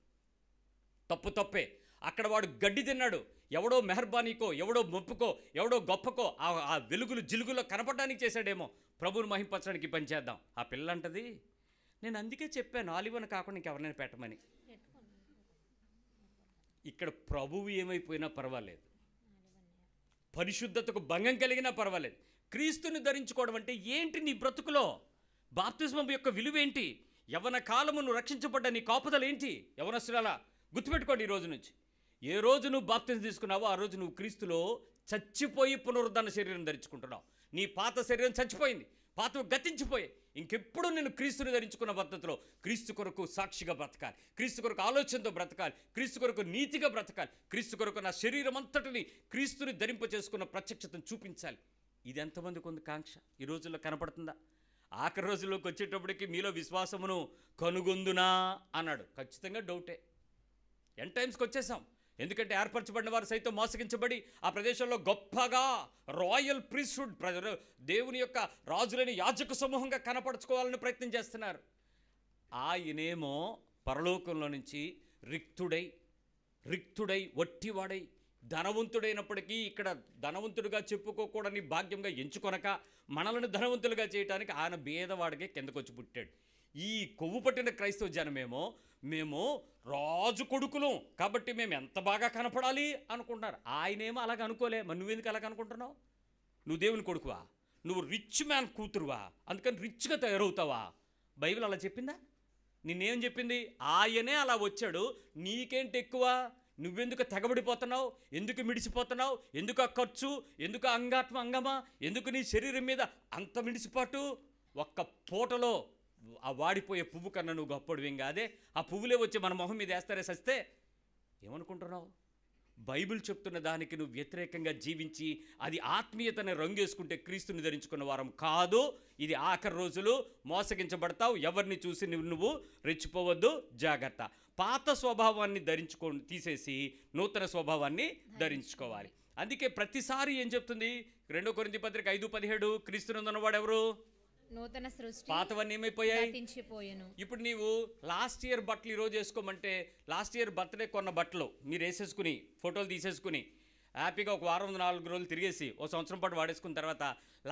తప్పు తప్పే. అక్కడ వాడు గడ్డి తిన్నాడు. ఎవడో మెహర్బానీకో, ఎవడో మొప్పుకో, ఎవడో గొప్పకో ఆ వెలుగులు జిలుగులో కనపడడానికి చేశాడేమో. ప్రభువుని మహింపరచడానికి పని చేద్దాం. ఆ పిల్ల అంటది, నేను అందుకే చెప్పాను ఆలివను కాకుండా ఇంకెవరినైనా పెట్టమని. ఇక్కడ ప్రభువు ఏమైపోయినా పర్వాలేదు, పరిశుద్ధతకు భంగం కలిగినా పర్వాలేదు. క్రీస్తుని ధరించుకోవడం అంటే ఏంటి? నీ బ్రతుకులో బాప్తిస్మం యొక్క విలువేంటి? యవన కాలము నువ్వు రక్షించబడ్డ నీ కాపుదలు ఏంటి? యవనస్తులారా గుర్తుపెట్టుకోండి. ఈ రోజు నుంచి ఏ రోజు నువ్వు బాప్తిజం తీసుకున్నావో ఆ రోజు నువ్వు క్రీస్తులో చచ్చిపోయి పునరుద్ధాన శరీరం ధరించుకుంటున్నావు. నీ పాత శరీరం చచ్చిపోయింది, పాతవి గతించిపోయి. ఇంకెప్పుడు నేను క్రీస్తుని ధరించుకున్న పద్ధతిలో క్రీస్తు కొరకు సాక్షిగా బ్రతకాలి, క్రీస్తు కొరకు ఆలోచనతో బ్రతకాలి, క్రీస్తు కొరకు నీతిగా బ్రతకాలి, క్రీస్తు కొరకు నా శరీరం అంతటిని క్రీస్తుని ధరింప చేసుకున్న ప్రత్యక్షతను చూపించాలి. ఇది ఎంతమందికి ఉంది కాంక్ష? ఈ రోజుల్లో కనపడుతుందా? ఆఖరి రోజుల్లోకి వచ్చేటప్పటికి మీలో విశ్వాసమును కనుగొందునా అన్నాడు. ఖచ్చితంగా డౌటే. ఎండ్ టైమ్స్కి వచ్చేసాం. ఎందుకంటే ఏర్పరచబడిన వారు సైతం మోసగించబడి ఆ ప్రదేశంలో గొప్పగా రాయల్ ప్రీస్ట్హుడ్, దేవుని యొక్క రాజులని యాజక సమూహంగా కనపరుచుకోవాలని ప్రయత్నం చేస్తున్నారు. ఆయనేమో పరలోకంలో నుంచి రిక్తుడై వట్టివాడై ధనవంతుడైనప్పటికీ ఇక్కడ ధనవంతుడిగా చెప్పుకోకూడని భాగ్యంగా ఎంచుకొనక మనలను ధనవంతులుగా చేయడానికి ఆయన భేదవాడికే కిందకు వచ్చి పుట్టాడు. ఈ కొవ్వు పట్టిన క్రైస్తవ జనమేమో మేము రాజు కొడుకులు కాబట్టి మేము ఎంత బాగా కనపడాలి అనుకుంటున్నారు. ఆయనేమో అలాగ అనుకోలే. మరి నువ్వెందుకు అలాగ అనుకుంటున్నావు? నువ్వు దేవుని కొడుకువా? నువ్వు రిచ్ మ్యాన్ కూతురువా? అందుకని రిచ్గా తయారవుతావా? బైబిల్ అలా చెప్పిందా? నిన్నేం చెప్పింది? ఆయనే అలా వచ్చాడు, నీకేంటి ఎక్కువ? నువ్వెందుకు తెగబడిపోతున్నావు? ఎందుకు మిడిసిపోతున్నావు? ఎందుకు ఆ ఖర్చు? ఎందుకు అంగమా? ఎందుకు నీ శరీరం మీద అంత మిడిసిపాటు? ఒక్క పూటలో ఆ వాడిపోయే పువ్వు కన్నా నువ్వు గొప్పడివేం కాదే. ఆ పువ్వులే వచ్చి మన మొహం మీద వేస్తారే సస్తే ఏమనుకుంటున్నావు? బైబిల్ చెప్తున్న దానికి నువ్వు వ్యతిరేకంగా జీవించి అది ఆత్మీయతను రంగేసుకుంటే క్రీస్తుని ధరించుకున్న వారం కాదు. ఇది ఆఖరి రోజులు, మోసగించబడతావు. ఎవరిని చూసి నువ్వు రెచ్చిపోవద్దు, జాగ్రత్త. పాత స్వభావాన్ని తీసేసి నూతన స్వభావాన్ని ధరించుకోవాలి. అందుకే ప్రతిసారి ఏం చెప్తుంది 2 కొరింథీ పత్రిక 5:17, క్రీస్తునందున్నవాడు ఎవరు? నూతన సృష్టి, పాతవన్నీ ఏమైపోయాయి? ఇప్పుడు నీవు లాస్ట్ ఇయర్ బట్టలు ఈరోజు వేసుకోమంటే లాస్ట్ ఇయర్ బర్త్డే కొన్న బట్టలు మీరు వేసేసుకుని ఫోటోలు తీసేసుకుని హ్యాపీగా ఒక వారం 4 రోజులు తిరిగేసి ఓ సంవత్సరం పాటు వాడేసుకున్న తర్వాత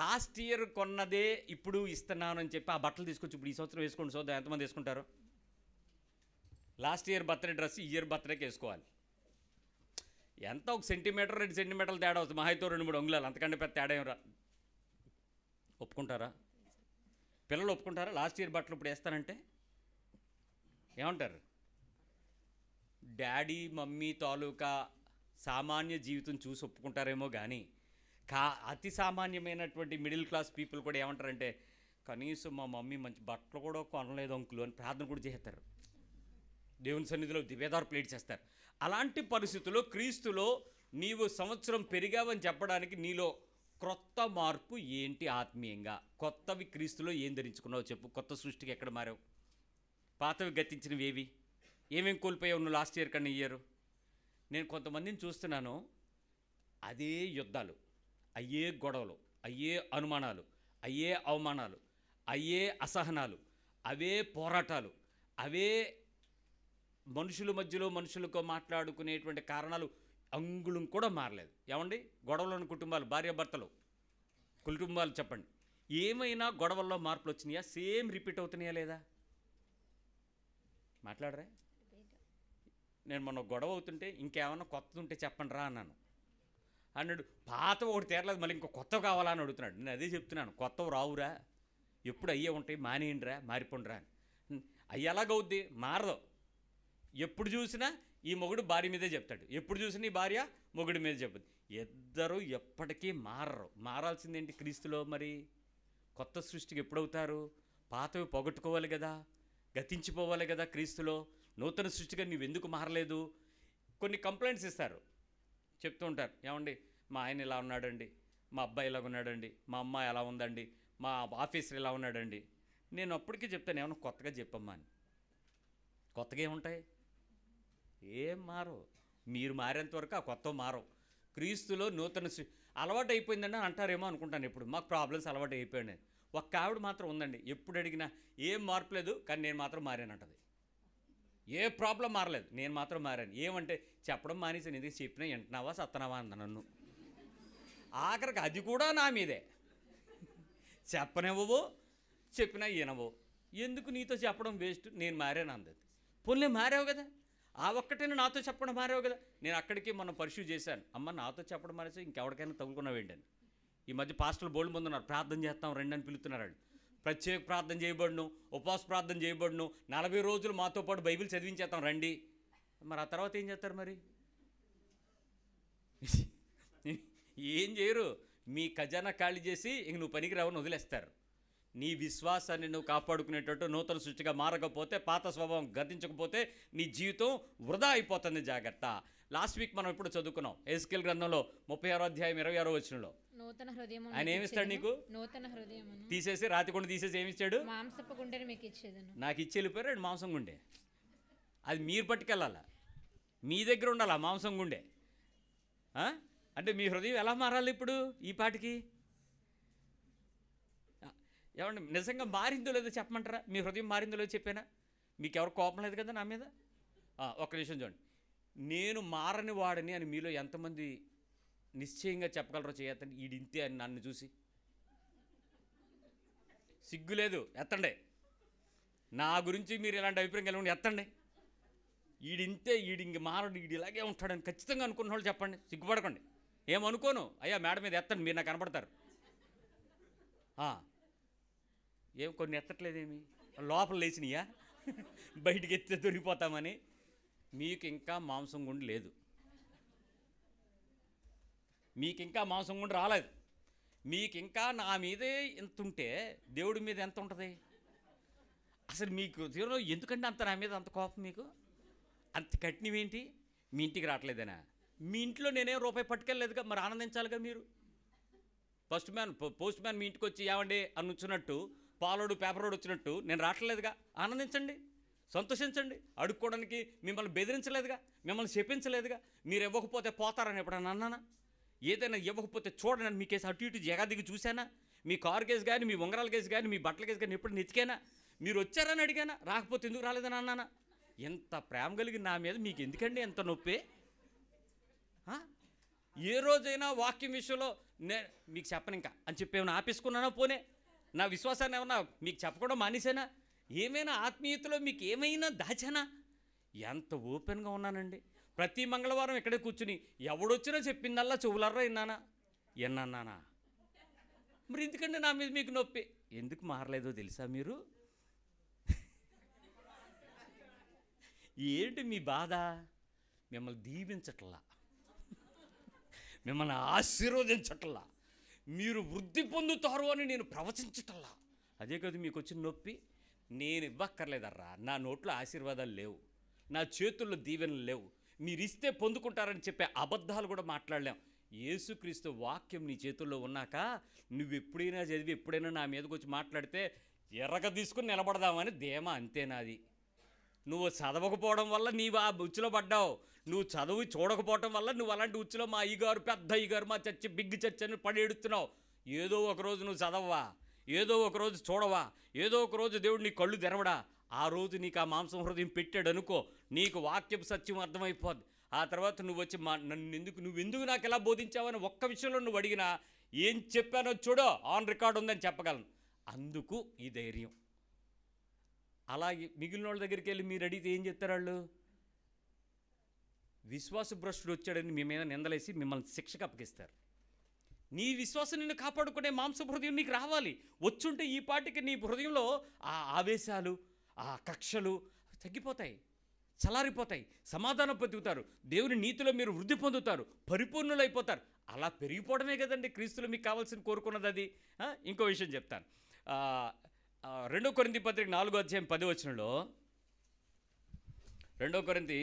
లాస్ట్ ఇయర్ కొన్నదే ఇప్పుడు ఇస్తున్నాను అని చెప్పి ఆ బట్టలు తీసుకొచ్చి ఇప్పుడు ఈ సంవత్సరం వేసుకోండి. చూద్దాం ఎంతమంది వేసుకుంటారు. లాస్ట్ ఇయర్ బర్త్డే డ్రెస్ ఈ ఇయర్ బర్త్డేకి వేసుకోవాలి. ఎంత ఒక సెంటీమీటర్ 2 సెంటీమీటర్లు తేడా అవుతుంది, మహాయితో 2-3 అంగుళాలు, అంతకంటే పెద్ద తేడా ఏం రా. ఒప్పుకుంటారా? పిల్లలు ఒప్పుకుంటారా? లాస్ట్ ఇయర్ బట్టలు ఇప్పుడు వేస్తానంటే ఏమంటారు? డాడీ మమ్మీ తాలూకా సామాన్య జీవితం చూసి ఒప్పుకుంటారేమో కానీ అతి సామాన్యమైనటువంటి మిడిల్ క్లాస్ పీపుల్ కూడా ఏమంటారంటే కనీసం మా మమ్మీ మంచి బట్టలు కూడా కొనలేదు అంకులు అని ప్రార్థన కూడా చేస్తారు. దేవుని సన్నిధిలో దివేదారు ప్లేట్ చేస్తారు. అలాంటి పరిస్థితుల్లో క్రీస్తులో నీవు సంవత్సరం పెరిగావని చెప్పడానికి నీలో క్రొత్త మార్పు ఏంటి? ఆత్మీయంగా కొత్తవి క్రీస్తులో ఏం ధరించుకున్నావు చెప్పు. కొత్త సృష్టికి ఎక్కడ మారావు? పాతవి గతించినవి ఏమేమి కోల్పోయావు నువ్వు లాస్ట్ ఇయర్ కన్నా ఇయ్యారు? నేను కొంతమందిని చూస్తున్నాను, అదే యుద్ధాలు, అయ్యే గొడవలు, అయ్యే అనుమానాలు, అయ్యే అవమానాలు, అయ్యే అసహనాలు, అవే పోరాటాలు, అవే మనుషుల మధ్యలో మనుషులతో మాట్లాడుకునేటువంటి కారణాలు అంగుళం కూడా మారలేదు. ఏమండి? గొడవలోని కుటుంబాలు, భార్యాభర్తలు కుటుంబాలు చెప్పండి, ఏమైనా గొడవల్లో మార్పులు వచ్చినాయా? సేమ్ రిపీట్ అవుతున్నాయా లేదా? మాట్లాడరా? నేను మొన్న గొడవ అవుతుంటే ఇంకేమన్నా కొత్తది ఉంటే చెప్పండి రా అన్నాను. అన్నాడు పాత ఒకటి తీరలేదు మళ్ళీ ఇంకో కొత్త కావాలా అని అడుగుతున్నాడు. నేను అదే చెప్తున్నాను, కొత్తవి రావురా, ఎప్పుడు అయ్యే ఉంటాయి, మానేయండిరా, మారిపోండిరా అని. అవి ఎలాగవుద్ది? మారదు. ఎప్పుడు చూసినా ఈ మొగుడు భార్య మీదే చెప్తాడు, ఎప్పుడు చూసినా ఈ భార్య మొగుడి మీద చెప్తుంది. ఇద్దరు ఎప్పటికీ మారరు. మారాల్సిందేంటి క్రీస్తులో? మరి కొత్త సృష్టికి ఎప్పుడవుతారు? పాతవి పోగొట్టుకోవాలి కదా, గతించిపోవాలి కదా. క్రీస్తులో నూతన సృష్టిగా నువ్వెందుకు మారలేదు? కొన్ని కంప్లైంట్స్ ఇస్తారు, చెప్తూ ఉంటారు, ఏమండి మా ఆయన ఇలా ఉన్నాడండి, మా అబ్బాయి ఇలా ఉన్నాడండి, మా అమ్మాయి ఎలా ఉందండి, మా ఆఫీసర్ ఇలా ఉన్నాడండి. నేను అప్పటికీ చెప్తాను, ఏమన్నా కొత్తగా చెప్పమ్మా అని. కొత్తగా ఏముంటాయి? ఏం మారవు. మీరు మారేంత వరకు ఆ కొత్త మారవు. క్రీస్తులో నూతన అలవాటు అయిపోయిందని అంటారేమో అనుకుంటాను. ఇప్పుడు మాకు ప్రాబ్లమ్స్ అలవాటు అయిపోయాయి. ఒక్క ఆవిడ మాత్రం ఉందండి, ఎప్పుడు అడిగినా ఏం మార్పు లేదు, కానీ నేను మాత్రం మారానంటది. ఏ ప్రాబ్లం మారలేదు, నేను మాత్రం మారాను. ఏమంటే చెప్పడం మానేసాను, ఎందుకు చెప్పినా వింటున్నావా సత్తనావా అంద నన్ను. ఆఖరికి అది కూడా నా మీదే. చెప్పనివ్వవు, చెప్పినా వినవు, ఎందుకు నీతో చెప్పడం వేస్ట్, నేను మారాను అందది. పోనీ మారావు కదా, ఆ ఒక్కటైనా నాతో చెప్పడం మారావు కదా. నేను అక్కడికి మనం పర్స్యూ చేశాను, అమ్మ నాతో చెప్పడం మానేసి ఇంకెవరికైనా తగులుకున్నావేంటని. ఈ మధ్య పాస్టర్లు బోల్డ్ ముందు ఉన్నారు, ప్రార్థన చేస్తాం రండి అని పిలుస్తున్నారు. ప్రత్యేక ప్రార్థన చేయబడును, ఉపవాస ప్రార్థన చేయబడును, 40 రోజులు మాతో పాటు బైబిల్ చదివించేస్తాం రండి. మరి ఆ తర్వాత ఏం చేస్తారు? మరి ఏం చేయరు. మీ ఖజానా ఖాళీ చేసి ఇంక నువ్వు పనికి రావని వదిలేస్తారు. నీ విశ్వాసాన్ని నువ్వు కాపాడుకునేటట్టు నూతన సృష్టిగా మారకపోతే, పాత స్వభావం గతించకపోతే నీ జీవితం వృధా అయిపోతుంది. జాగ్రత్త. లాస్ట్ వీక్ మనం ఇప్పుడు చదువుకున్నాం ఎహెజ్కేలు గ్రంథంలో 36వ అధ్యాయం 26వ వచనంలో నూతన హృదయం ఆయన ఏమిస్తాడు నీకు? నూతన హృదయం తీసేసి రాతికొండ తీసేసి ఏమిస్తాడు? మాంసపు గుండెని మీకు ఇచ్చేదను. నాకు ఇచ్చి వెళ్ళిపోయారు మాంసం గుండె. అది మీరు పట్టుకెళ్ళాలా, మీ దగ్గర ఉండాలా మాంసం గుండె. అంటే మీ హృదయం ఎలా మారాలి ఇప్పుడు ఈ పాటికి? ఏమండి నిజంగా మారిందో లేదో చెప్పమంటారా? మీ హృదయం మారిందో లేదో చెప్పానా? మీకు ఎవరు కోపం లేదు కదా నా మీద? ఒక్క నిమిషం చూడండి. నేను మారని వాడని అని మీలో ఎంతమంది నిశ్చయంగా చెప్పగలరో చేయొద్దండి. ఈడింతే అని నన్ను చూసి సిగ్గు లేదు, ఎత్తండి. నా గురించి మీరు ఇలాంటి అభిప్రాయం కలిగి ఎత్తండి. ఈడింతే, ఇంక మారడు, ఈడు ఇలాగే ఉంటాడని ఖచ్చితంగా అనుకున్న వాళ్ళు చెప్పండి, సిగ్గుపడకండి. ఏమనుకోను, అయ్యా మేడ మీద ఎత్తండి, మీరు నాకు కనపడతారు. ఏం కొన్ని ఎత్తట్లేదేమి, లోపల లేచినాయా బయటికి ఎత్తే దొరికిపోతామని? మీకు ఇంకా మాంసం గుండె లేదు, మీకు ఇంకా మాంసం గుండె రాలేదు. మీకు ఇంకా నా మీదే ఎంత ఉంటే దేవుడి మీద ఎంత ఉంటుంది? అసలు మీకు దేవుడు ఎందుకంటే అంత నా మీద అంత కోపం, మీకు అంత కఠినమేంటి? మీ ఇంటికి రావట్లేదేనా? మీ ఇంట్లో నేనేం రూపాయి పట్టుకెళ్ళలేదుగా, మరి ఆనందించాలిగా మీరు. పోస్ట్ మ్యాన్ మీ ఇంటికి వచ్చి ఏమండి అని వచ్చినట్టు, పాలోడు పేపరోడు వచ్చినట్టు నేను రావట్లేదుగా. ఆనందించండి, సంతోషించండి. అడుక్కోవడానికి మిమ్మల్ని బెదిరించలేదుగా, మిమ్మల్ని చెప్పించలేదుగా. మీరు ఇవ్వకపోతే పోతారని ఎప్పుడన్నా అన్నానా? ఏదైనా ఇవ్వకపోతే చూడండి మీకేసి అటు ఇటు జగాదిగి చూశానా? మీ కారు కేసు కానీ, మీ ఉంగరాల కేసు కానీ, మీ బట్టల కేసు కానీ ఎప్పుడు నెతికానా? మీరు వచ్చారని అడిగానా? రాకపోతే ఎందుకు రాలేదని అన్నానా? ఎంత ప్రేమ కలిగి నా మీద మీకు ఎందుకండి ఎంత నొప్పి? ఏ రోజైనా వాక్యం విషయంలో నేను మీకు చెప్పను ఇంకా అని చెప్పి ఏమైనా ఆపేసుకున్నానా? పోనే నా విశ్వాసాన్ని ఏమన్నా మీకు చెప్పకుండా మానేసానా? ఏమైనా ఆత్మీయతలో మీకు ఏమైనా దాచానా? ఎంత ఓపెన్గా ఉన్నానండి. ప్రతి మంగళవారం ఇక్కడే కూర్చుని ఎవడొచ్చినా చెప్పిందల్లా చెవులర్రా విన్నానా? మరి ఎందుకండి నా మీద మీకు నొప్పి? ఎందుకు మారలేదో తెలుసా మీరు? ఏంటి మీ బాధ? మిమ్మల్ని దీవించట్లా, మిమ్మల్ని ఆశీర్వదించట్లా, మీరు వృద్ధి పొందుతారు అని నేను ప్రవచించటల్లా. అదే కదా మీకు వచ్చిన నొప్పి. నేను ఇవ్వక్కర్లేదర్రా, నా నోట్లో ఆశీర్వాదాలు లేవు, నా చేతుల్లో దీవెనలు లేవు. మీరు ఇస్తే పొందుకుంటారని చెప్పే అబద్ధాలు కూడా మాట్లాడలేం. యేసుక్రీస్తు వాక్యం నీ చేతుల్లో ఉన్నాక నువ్వు ఎప్పుడైనా చదివి ఎప్పుడైనా నా మీదకి వచ్చి మాట్లాడితే ఎర్రగా తీసుకుని నిలబడదామని ధీమా, అంతేనాది. నువ్వు చదవకపోవడం వల్ల నీవు ఆ ఉచ్చులో పడ్డావు. నువ్వు చదువు చూడకపోవటం వల్ల నువ్వు అలాంటి ఉచ్చులో మా అయ్యగారు పెద్ద అయ్యగారు మా చర్చి బిగ్ చర్చ్ అని పడేడుతున్నావు. ఏదో ఒకరోజు నువ్వు చదవవా, ఏదో ఒకరోజు చూడవా, ఏదో ఒకరోజు దేవుడు నీ కళ్ళు తెరవడా, ఆ రోజు నీకు ఆ మాంసం హృదయం పెట్టాడు అనుకో, నీకు వాక్యపు సత్యం అర్థమైపోద్ది. ఆ తర్వాత నువ్వు వచ్చి నువ్వెందుకు నాకు ఎలా బోధించావని ఒక్క విషయంలో నువ్వు అడిగినా ఏం చెప్పానో చూడో ఆన్ రికార్డ్ ఉందని చెప్పగలను. అందుకు ఈ ధైర్యం. అలాగే మిగిలిన వాళ్ళ దగ్గరికి వెళ్ళి మీరు అడిగితే ఏం చెప్తారు వాళ్ళు? విశ్వాస భ్రష్టుడు వచ్చాడని మీ మీద నిందలేసి మిమ్మల్ని శిక్షకు అప్పగిస్తారు. నీ విశ్వాసం నిన్ను కాపాడుకునే మాంస హృదయం నీకు రావాలి. వచ్చుంటే ఈ పాటికి నీ హృదయంలో ఆ ఆవేశాలు, ఆ కక్షలు తగ్గిపోతాయి, చలారిపోతాయి, సమాధానం పొందుతారు, దేవుని నీతిలో మీరు వృద్ధి పొందుతారు, పరిపూర్ణులైపోతారు. అలా పెరిగిపోవడమే కదండి క్రీస్తులో మీకు కావాల్సిన కోరుకున్నది అది. ఇంకో విషయం చెప్తాను. 2 కొరింథీ పత్రిక 4:10 2 కొరింథీ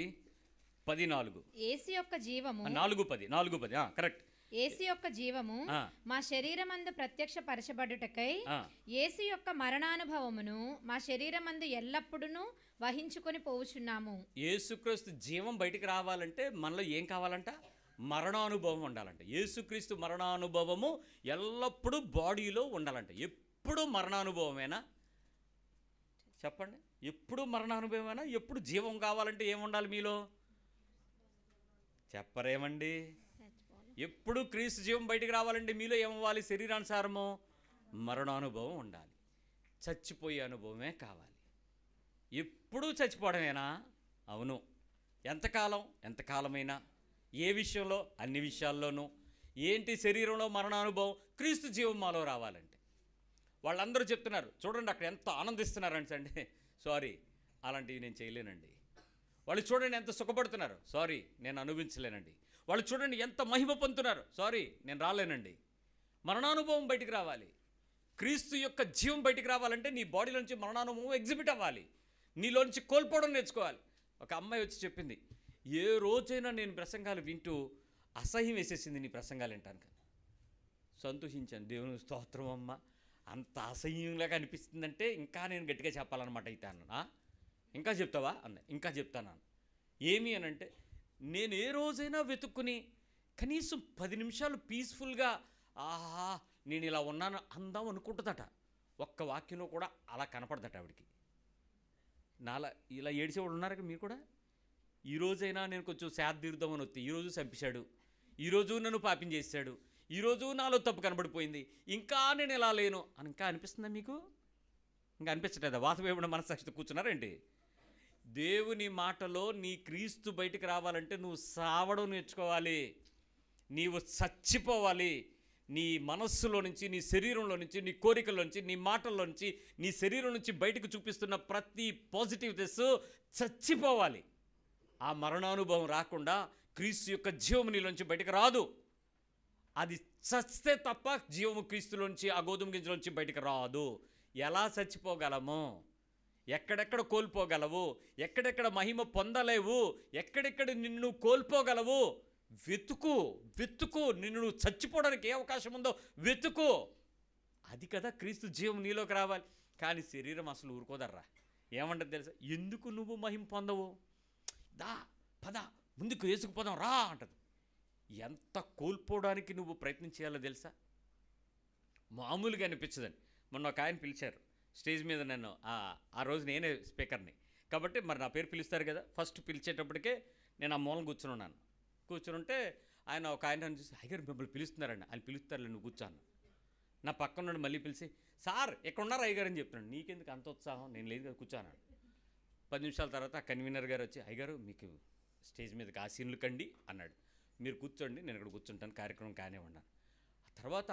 10:4 యేసు యొక్క జీవము 4:10 కరెక్ట్. యేసు యొక్క జీవము మా శరీరమందు ప్రత్యక్షపరచబడుటకై యేసు యొక్క మరణానుభవమును మా శరీరమందు ఎల్లప్పుడూ వహించుకొని పోవుచున్నాము. యేసుక్రీస్తు జీవం బయటికి రావాలంటే మనలో ఏం కావాలంట? మరణానుభవం ఉండాలంట. యేసుక్రీస్తు మరణానుభవము ఎల్లప్పుడూ బాడీలో ఉండాలంట. ఎప్పుడు మరణానుభవమేనా? చెప్పండి, ఎప్పుడు మరణానుభవమేనా? ఎప్పుడు జీవం కావాలంటే ఏముండాలి మీలో? చెప్పరేమండి? ఎప్పుడు క్రీస్తు జీవం బయటికి రావాలంటే మీలో ఏమవ్వాలి? శరీరానుసారము మరణానుభవం ఉండాలి. చచ్చిపోయే అనుభవమే కావాలి. ఎప్పుడూ చచ్చిపోవడమేనా? అవును. ఎంతకాలమైనా, ఏ విషయంలో? అన్ని విషయాల్లోనూ. ఏంటి శరీరంలో మరణానుభవం? క్రీస్తు జీవం మాలో రావాలంటే. వాళ్ళందరూ చెప్తున్నారు చూడండి అక్కడ ఎంత ఆనందిస్తున్నారంటే, సారీ అలాంటివి నేను చేయలేనండి. వాళ్ళు చూడండి ఎంత సుఖపడుతున్నారు, సారీ నేను అనుభవించలేనండి. వాళ్ళు చూడండి ఎంత మహిమ పొందుతున్నారు, సారీ నేను రాలేనండి. మరణానుభవం బయటికి రావాలి. క్రీస్తు యొక్క జీవం బయటికి రావాలంటే నీ బాడీలోంచి మరణానుభవం ఎగ్జిబిట్ అవ్వాలి. నీలోంచి కోల్పోవడం నేర్చుకోవాలి. ఒక అమ్మాయి వచ్చి చెప్పింది, ఏ రోజైనా నేను ప్రసంగాలు వింటూ అసహ్యం వేసేసింది నీ ప్రసంగాలు వింటాను. సంతోషించాను. దేవుని స్తోత్రం అమ్మ, అంత అసహ్యంలాగా అనిపిస్తుందంటే ఇంకా నేను గట్టిగా చెప్పాలన్నమాట. అయితే అన్నా ఇంకా చెప్తావా అన్న. ఇంకా చెప్తాను. ఏమి అని అంటే, నేను ఏ రోజైనా వెతుక్కుని కనీసం 10 నిమిషాలు పీస్ఫుల్గా ఆహా నేను ఇలా ఉన్నాను అందాం అనుకుంటుందట. ఒక్క వాక్యంలో కూడా అలా కనపడదట ఆవిడికి. నాలా ఇలా ఏడిచేవాళ్ళు ఉన్నారు మీరు కూడా. ఈరోజైనా నేను కొంచెం శాద తీరుద్దామని వస్తే ఈరోజు చంపేశాడు, ఈరోజు నన్ను పాపం చేశాడు, ఈరోజు నాలో తప్పు కనబడిపోయింది, ఇంకా నేను ఇలా లేను అని ఇంకా అనిపిస్తుందా మీకు? ఇంకా అనిపించట్లేదా? వాసవేమన్నా మనస్సాక్షితో కూర్చున్నారేంటి? దేవుని మాటలో నీ క్రీస్తు బయటికి రావాలంటే నువ్వు సావడం నేర్చుకోవాలి. నీవు చచ్చిపోవాలి. నీ మనస్సులో నుంచి, నీ శరీరంలో నుంచి, నీ కోరికల్లో నుంచి, నీ మాటల్లో నుంచి, నీ శరీరం నుంచి బయటకు చూపిస్తున్న ప్రతి పాజిటివ్నెస్ చచ్చిపోవాలి. ఆ మరణానుభవం రాకుండా క్రీస్తు యొక్క జీవము నీలోంచి బయటకు రాదు. అది చస్తే తప్ప జీవము క్రీస్తులోంచి, ఆ గోధుమ గింజలోంచి బయటకు రాదు. ఎలా చచ్చిపోగలము? ఎక్కడెక్కడ కోల్పోగలవు? ఎక్కడెక్కడ మహిమ పొందలేవు? ఎక్కడెక్కడ నిన్ను కోల్పోగలవు? వెతుకు. నిన్ను చచ్చిపోవడానికి ఏ అవకాశం ఉందో వెతుకు. అది కదా క్రీస్తు జీవం నీలోకి రావాలి. కానీ శరీరం అసలు ఊరుకోదర్రా. ఏమంటది తెలుసా? ఎందుకు నువ్వు మహిమ పొందవు? పద ముందుకు వేసుకుపోదాం రా అంటది. ఎంత కోల్పోవడానికి నువ్వు ప్రయత్నం చేయాలో తెలుసా? మామూలుగా అనిపించదండి. మొన్న ఒక ఆయన పిలిచారు స్టేజ్ మీద నన్ను. ఆ రోజు నేనే స్పీకర్ని కాబట్టి మరి నా పేరు పిలుస్తారు కదా. ఫస్ట్ పిలిచేటప్పటికే నేను ఆ మూలం కూర్చునుంటే ఆయన ఒక ఆయన చూసి, అయ్యగారు మిమ్మల్ని పిలుస్తున్నారండి. ఆయన పిలుస్తారులే నువ్వు కూర్చోను. నా పక్కన నుండి మళ్ళీ పిలిచి, సార్ ఎక్కడ ఉన్నారు అయ్యగారు అని చెప్తున్నాడు. నీకెందుకు అంత ఉత్సాహం? నేను లేదు కదా కూర్చోన్నాడు. 10 నిమిషాల తర్వాత ఆ కన్వీనర్ గారు వచ్చి, అయ్యగారు మీకు స్టేజ్ మీదకి ఆసీనులు కండి అన్నాడు. మీరు కూర్చోండి, నేను ఇక్కడ కూర్చుంటాను, కార్యక్రమం కానివ్వండి. ఆ తర్వాత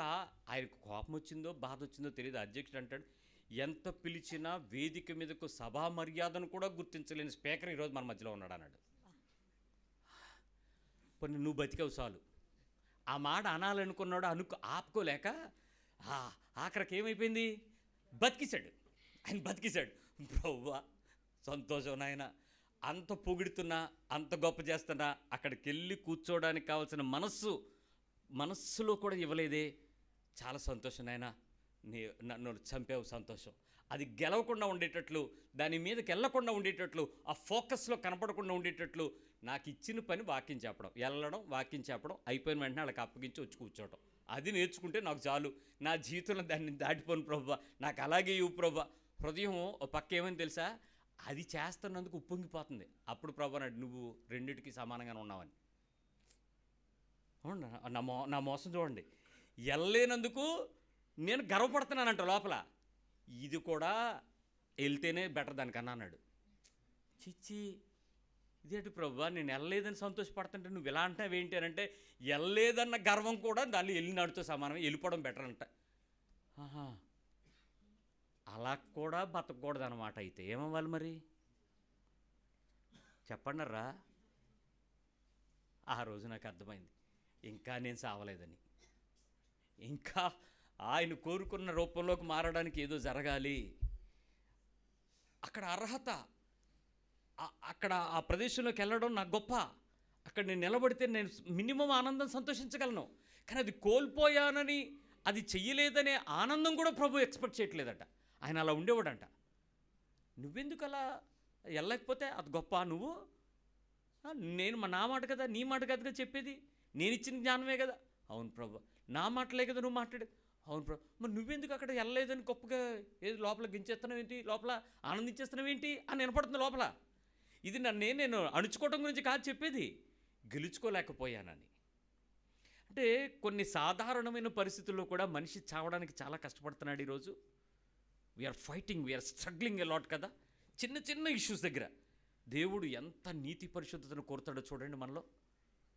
ఆయనకు కోపం వచ్చిందో బాధ వచ్చిందో తెలియదు. అధ్యక్షుడు అంటాడు, ఎంత పిలిచినా వేదిక మీదకు సభా మర్యాదను కూడా గుర్తించలేని స్పీకర్ ఈరోజు మన మధ్యలో ఉన్నాడు అన్నాడు. కొన్ని నువ్వు బతికావు చాలు. ఆ మాట అనాలనుకున్నాడు, ఆపుకోలేక ఆఖరికి ఏమైపోయింది? ఆయన బతికిశాడు. ప్రభువా సంతోషం నాయన. అంత పొగిడుతున్నా, అంత గొప్ప చేస్తున్నా అక్కడికి వెళ్ళి కూర్చోవడానికి కావాల్సిన మనస్సులో కూడా ఇవ్వలేదే. చాలా సంతోషం నాయన, నన్ను చంపావు, సంతోషం. అది గెలవకుండా ఉండేటట్లు, దాని మీదకి వెళ్ళకుండా ఉండేటట్లు, ఆ ఫోకస్లో కనపడకుండా ఉండేటట్లు నాకు ఇచ్చిన పని వాక్యం చెప్పడం, వెళ్ళడం, వాక్యం చెప్పడం, అయిపోయిన వెంటనే వాళ్ళకి అప్పగించి వచ్చి కూర్చోవడం. అది నేర్చుకుంటే నాకు చాలు. నా జీవితంలో దాన్ని దాటిపోను ప్రభువా, నాకు అలాగే ఇవ్వు ప్రభువా. హృదయం పక్క ఏమని తెలుసా? అది చేస్తున్నందుకు ఉప్పొంగిపోతుంది. అప్పుడు ప్రభు అన్నాడు, నువ్వు రెండిటికి సమానంగానే ఉన్నావని. నా మోసం చూడండి. వెళ్ళలేనందుకు నేను గర్వపడుతున్నానంట లోపల. ఇది కూడా వెళ్తేనే బెటర్ దానికన్నా అన్నాడు. చిచ్చి ఇదేంటి ప్రభువా, నేను వెళ్ళలేదని సంతోషపడుతుంటే నువ్వు ఇలా అంటావు ఏంటి అని అంటే, వెళ్ళలేదన్న గర్వం కూడా దాన్ని వెళ్ళినాడుతో సమానమే, వెళ్ళిపోవడం బెటర్ అంట. ఆహా, అలా కూడా బతకూడదు అనమాట. అయితే ఏమవ్వాలి మరి చెప్పండర్రా. ఆ రోజు నాకు అర్థమైంది, ఇంకా నేను సావలేదని, ఇంకా ఆయన కోరుకున్న రూపంలోకి మారడానికి ఏదో జరగాలి. అక్కడ అర్హత, అక్కడ ఆ ప్రదేశంలోకి వెళ్ళడం నాకు గొప్ప. అక్కడ నేను నిలబడితే నేను మినిమం ఆనందం సంతోషించగలను. కానీ అది కోల్పోయానని, అది చెయ్యలేదనే ఆనందం కూడా ప్రభు ఎక్స్పెక్ట్ చేయట్లేదట. ఆయన అలా ఉండేవాడంట. నువ్వెందుకు అలా వెళ్ళలేకపోతే అది గొప్ప? నువ్వు నేను నా మాట కదా, నీ మాట కదా చెప్పేది, నేను ఇచ్చిన జ్ఞానమే కదా. అవును ప్రభు, నా మాటలే కదా నువ్వు మాట్లాడేది. అవును ప్రభు, మరి నువ్వెందుకు అక్కడ వెళ్ళలేదని గొప్పగా ఏది లోపల గించేస్తున్నావు ఏంటి, లోపల ఆనందించేస్తున్నావు ఏంటి అని వినపడుతుంది లోపల. ఇది నేను అణుచుకోవడం గురించి కాదు చెప్పేది, గెలుచుకోలేకపోయానని. అంటే కొన్ని సాధారణమైన పరిస్థితుల్లో కూడా మనిషి చావడానికి చాలా కష్టపడుతున్నాడు ఈరోజు. We're fighting, we're struggling a lot కదా. చిన్న చిన్న ఇష్యూస్ దగ్గర దేవుడు ఎంత నీతి పరిశుద్ధతను కోరుతాడో చూడండి మనలో.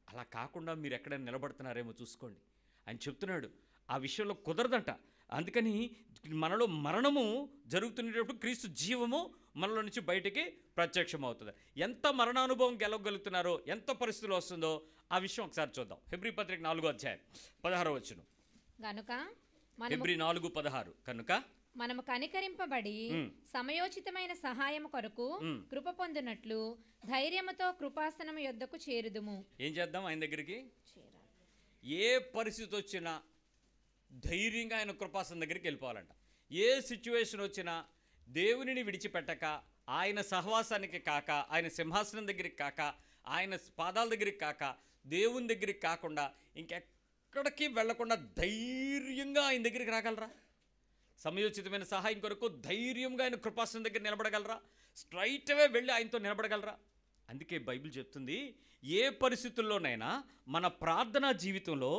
అలా కాకుండా మీరు ఎక్కడైనా నిలబడుతున్నారేమో చూసుకోండి. ఆయన చెప్తున్నాడు ఆ విషయంలో కుదరదంట. అందుకని మనలో మరణము జరుగుతున్నప్పుడు క్రీస్తు జీవము మనలో నుంచి బయటికి ప్రత్యక్షమవుతుంది. ఎంత మరణానుభవం గెలవగలుగుతున్నారో, ఎంత పరిస్థితులు వస్తుందో ఆ విషయం ఒకసారి చూద్దాం. హెబ్రీ పత్రిక 4:16 గనుక హెబ్రీ 4:16 కనుక మనము కనికరింపబడి సమయోచితమైన సహాయం కొరకు కృప పొందినట్లు ధైర్యముతో కృపాసనము యొద్దకు చేరుదుము. ఏం చేద్దాం? ఆయన దగ్గరికి ఏ పరిస్థితి వచ్చినా ధైర్యంగా ఆయన కృపాసనం దగ్గరికి వెళ్ళిపోవాలంట. ఏ సిచ్యువేషన్ వచ్చినా దేవునిని విడిచిపెట్టక, ఆయన సహవాసానికి కాక, ఆయన సింహాసనం దగ్గరికి కాక, ఆయన పాదాల దగ్గరికి కాక, దేవుని దగ్గరికి కాకుండా ఇంకెక్కడికి వెళ్లకుండా ధైర్యంగా ఆయన దగ్గరికి రాగలరా? సమయోచితమైన సహాయం కొరకు ధైర్యంగా ఆయన కృపాసనం దగ్గర నిలబడగలరా? స్ట్రైట్ అవే వెళ్ళి ఆయనతో నిలబడగలరా? అందుకే బైబిల్ చెప్తుంది, ఏ పరిస్థితుల్లోనైనా మన ప్రార్థనా జీవితంలో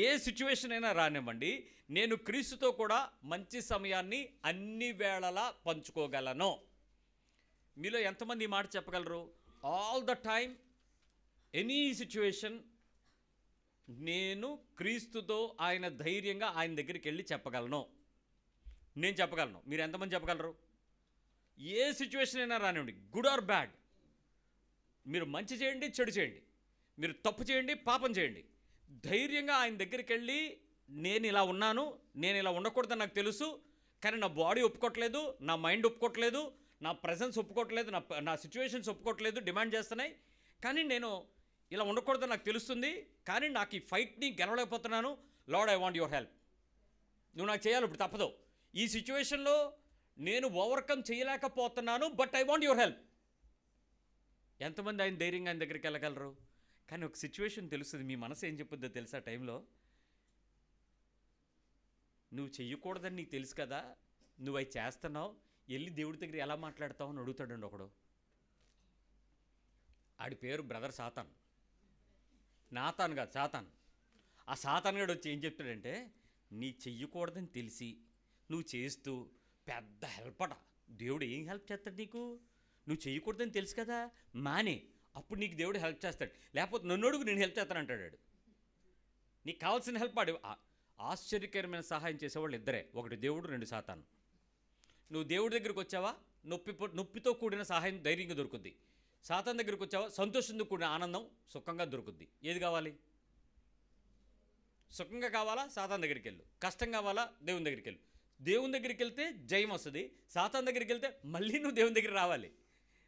ఏ సిచ్యువేషన్ అయినా రానివ్వండి, నేను క్రీస్తుతో కూడా మంచి సమయాన్ని అన్ని వేళలా పంచుకోగలను. మీలో ఎంతమంది ఈ మాట చెప్పగలరు? All the time, any situation, నేను క్రీస్తుతో ఆయన ధైర్యంగా ఆయన దగ్గరికి వెళ్ళి చెప్పగలను. నేను చెప్పగలను. మీరు ఎంతమంది చెప్పగలరు? ఏ సిచ్యువేషన్ అయినా రానివ్వండి, గుడ్ ఆర్ బ్యాడ్, మీరు మంచి చేయండి, చెడు చేయండి, మీరు తప్పు చేయండి, పాపం చేయండి, ధైర్యంగా ఆయన దగ్గరికి వెళ్ళి నేను ఇలా ఉన్నాను, నేను ఇలా ఉండకూడదని నాకు తెలుసు, కానీ నా బాడీ ఒప్పుకోవట్లేదు, నా మైండ్ ఒప్పుకోవట్లేదు, నా ప్రెజెన్స్ ఒప్పుకోవట్లేదు, నా సిచ్యువేషన్స్ ఒప్పుకోవట్లేదు, డిమాండ్ చేస్తున్నాయి, కానీ నేను ఇలా ఉండకూడదని నాకు తెలుస్తుంది, కానీ నాకు ఈ ఫైట్ని గెలవలేకపోతున్నాను. Lord, I want your help. నువ్వు నాకు చేయాలి, ఇప్పుడు తప్పదు. ఈ సిచ్యువేషన్లో నేను ఓవర్కమ్ చేయలేకపోతున్నాను, but I want your help. ఎంతమంది ఆయన ధైర్యంగా ఆయన దగ్గరికి వెళ్ళగలరు? కానీ ఒక సిచ్యువేషన్ తెలుస్తుంది, మీ మనసు ఏం చెప్పుద్దో తెలుసా? టైంలో నువ్వు చెయ్యకూడదని నీకు తెలుసు కదా, నువ్వు అవి చేస్తున్నావు, వెళ్ళి దేవుడి దగ్గర ఎలా మాట్లాడతావు అని అడుగుతాడండి ఒకడు. ఆడి పేరు బ్రదర్ సాతాన్. నాతాన్ కాదు, సాతాన్. ఆ సాతాన్ గడు వచ్చి ఏం చెప్తాడంటే, నీ చెయ్యకూడదని తెలిసి నువ్వు చేస్తూ పెద్ద హెల్ప్ అట. దేవుడు ఏం హెల్ప్ చేస్తాడు నీకు? నువ్వు చేయకూడదని తెలుసు కదా, మానే, అప్పుడు నీకు దేవుడు హెల్ప్ చేస్తాడు. లేకపోతే నన్ను అడుగు, నేను హెల్ప్ చేస్తాను అంటాడు. నీకు కావాల్సిన హెల్ప్ ఆడు. ఆశ్చర్యకరమైన సహాయం చేసేవాళ్ళు ఇద్దరే, ఒకటి దేవుడు, రెండు సాతాను. నువ్వు దేవుడి దగ్గరికి వచ్చావా, నొప్పితో కూడిన సహాయం ధైర్యంగా దొరుకుద్ది. సాతాన్ దగ్గరికి వచ్చావా, సంతోషంతో కూడిన ఆనందం సుఖంగా దొరుకుద్ది. ఏది కావాలి? సుఖంగా కావాలా? సాతాన్ దగ్గరికి వెళ్ళు. కష్టం కావాలా? దేవుని దగ్గరికి వెళ్ళు. దేవుని దగ్గరికి వెళ్తే జయం వస్తుంది. సాతాన్ దగ్గరికి వెళ్తే మళ్ళీ నువ్వు దేవుని దగ్గర రావాలి.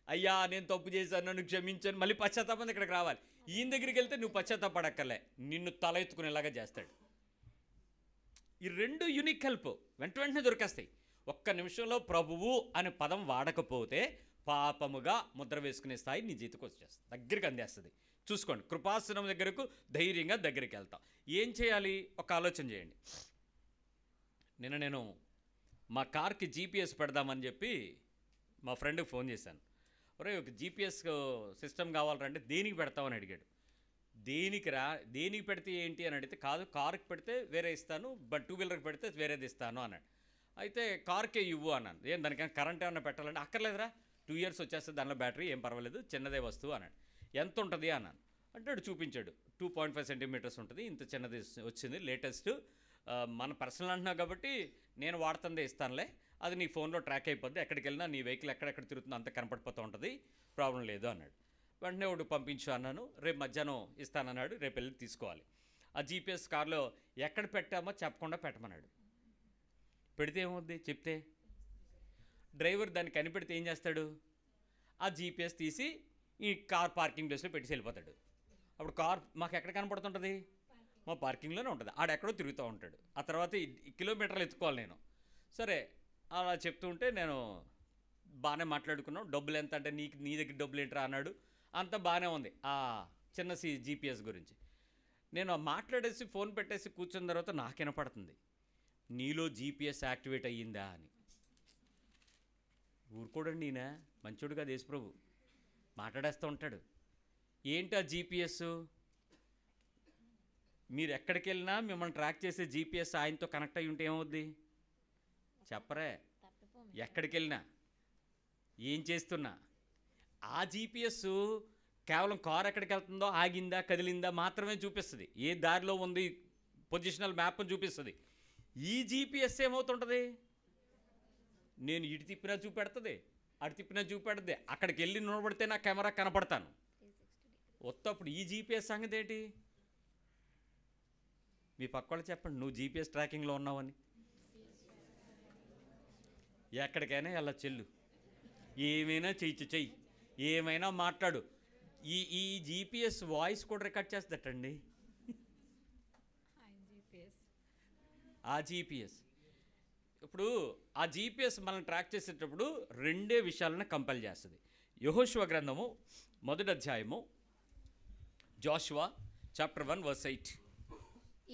అయ్యా నేను తప్పు చేశాను, నన్ను క్షమించాను, మళ్ళీ పశ్చాత్తాపం ఇక్కడికి రావాలి. ఈయన దగ్గరికి వెళ్తే నువ్వు పశ్చాత్తాపడక్కర్లే, నిన్ను తల ఎత్తుకునేలాగా చేస్తాడు. ఈ రెండు యూనిక్ హెల్ప్ వెంటనే దొరికేస్తాయి. ఒక్క నిమిషంలో ప్రభువు అనే పదం వాడకపోతే పాపముగా ముద్ర వేసుకునే స్థాయి నీ జీవితంకి వచ్చేస్తుంది, దగ్గరికి అందేస్తుంది. చూసుకోండి, కృపాసనం దగ్గరకు ధైర్యంగా దగ్గరికి వెళ్తాం. ఏం చేయాలి? ఒక ఆలోచన చేయండి. నేను మా కార్కి జీపీఎస్ పెడదామని చెప్పి మా ఫ్రెండ్కి ఫోన్ చేశాను. ఒరే, ఒక జీపీఎస్ సిస్టమ్ కావాలంటే దేనికి పెడతామని అడిగాడు. దేనికి పెడితే ఏంటి అని అడిగితే, కాదు, కారుకి పెడితే వేరే ఇస్తాను, బట్ టూ వీలర్కి పెడితే వేరేది ఇస్తాను అన్నాడు. అయితే కార్కే ఇవ్వు అన్నాను. ఏం దానికైనా కరెంట్ ఏమన్నా పెట్టాలంటే అక్కర్లేదురా 2 years వచ్చేస్తుంది దానిలో బ్యాటరీ, ఏం పర్వాలేదు, చిన్నదే వస్తువు అన్నాడు. ఎంత ఉంటుంది అన్నాను. అంటే చూపించాడు. 2.5 centimeters ఉంటుంది, ఇంత చిన్నది వచ్చింది, లేటెస్ట్, మన పర్సనల్ అంటున్నావు కాబట్టి నేను వాడుతుందే ఇస్తానులే, అది నీ ఫోన్లో ట్రాక్ అయిపోద్ది, ఎక్కడికి వెళ్ళినా నీ వెహికల్ ఎక్కడెక్కడ తిరుగుతుందో అంత కనపడిపోతూ ఉంటుంది, ప్రాబ్లం లేదు అన్నాడు. వెంటనే ఒకటి పంపించు అన్నాను. రేపు మధ్యాహ్నం ఇస్తానన్నాడు, రేపు వెళ్ళి తీసుకోవాలి. ఆ జీపీఎస్ కార్లో ఎక్కడ పెట్టామో చెప్పకుండా పెట్టమన్నాడు. పెడితే ఏమవుద్ది చెప్తే? డ్రైవర్ దాన్ని కనిపెడితే ఏం చేస్తాడు? ఆ జీపీఎస్ తీసి ఈ కార్ పార్కింగ్ ప్లేస్లో పెట్టి వెళ్ళిపోతాడు. అప్పుడు కార్ మాకు ఎక్కడ కనపడుతుంటుంది? మా పార్కింగ్లోనే ఉంటుంది. ఆడెక్కడో తిరుగుతూ ఉంటాడు. ఆ తర్వాత ఈ కిలోమీటర్లు ఎత్తుకోవాలి నేను. సరే అలా చెప్తూ ఉంటే నేను బాగానే మాట్లాడుకున్నాం. డబ్బులు ఎంత అంటే నీ దగ్గర డబ్బులు ఏంట్రా అన్నాడు. అంతా బాగానే ఉంది ఆ చిన్న జీపీఎస్ గురించి. నేను మాట్లాడేసి ఫోన్ పెట్టేసి కూర్చున్న తర్వాత నాకు వినపడుతుంది, నీలో జీపీఎస్ యాక్టివేట్ అయ్యిందా అని. ఊరుకోడండి, ఈయన మంచోడు కాదు యేసుప్రభు, మాట్లాడేస్తూ ఉంటాడు. ఏంటి ఆ జీపీఎస్? మీరు ఎక్కడికి వెళ్ళినా మిమ్మల్ని ట్రాక్ చేసే జీపీఎస్ ఆయనతో కనెక్ట్ అయ్యి ఉంటే ఏమవుద్ది చెప్పరే? ఎక్కడికి వెళ్ళినా ఏం చేస్తున్నా ఆ జీపీఎస్ కేవలం కారు ఎక్కడికి వెళ్తుందో, ఆగిందా, కదిలిందా మాత్రమే చూపిస్తుంది. ఏ దారిలో ఉంది పొజిషనల్ మ్యాప్ చూపిస్తుంది. ఈ జీపీఎస్ ఏమవుతుంటుంది? నేను ఇటు తిప్పినా చూపెడుతుంది, అటు తిప్పినా చూపెడుతుంది, అక్కడికి వెళ్ళి నిలబడితే నా కెమెరా కనపడతాను. వస్తప్పుడు ఈ జీపీఎస్ సంగతి ఏంటి? మీ పక్క వాళ్ళు చెప్పండి, నువ్వు జీపీఎస్ ట్రాకింగ్లో ఉన్నావని. ఎక్కడికైనా ఎలా చెల్లు, ఏమైనా చెయ్యి, ఏమైనా మాట్లాడు. ఈ జీపీఎస్ వాయిస్ కూడా రికార్డ్ చేస్తుందటండి. ఆ జీపీఎస్ ఇప్పుడు ఆ జీపీఎస్ మనల్ని ట్రాక్ చేసేటప్పుడు రెండే విషయాలను కంపల్ చేస్తుంది. యెహోషువ గ్రంథము 1వ అధ్యాయము, జోషువా చాప్టర్ 1 verse 8.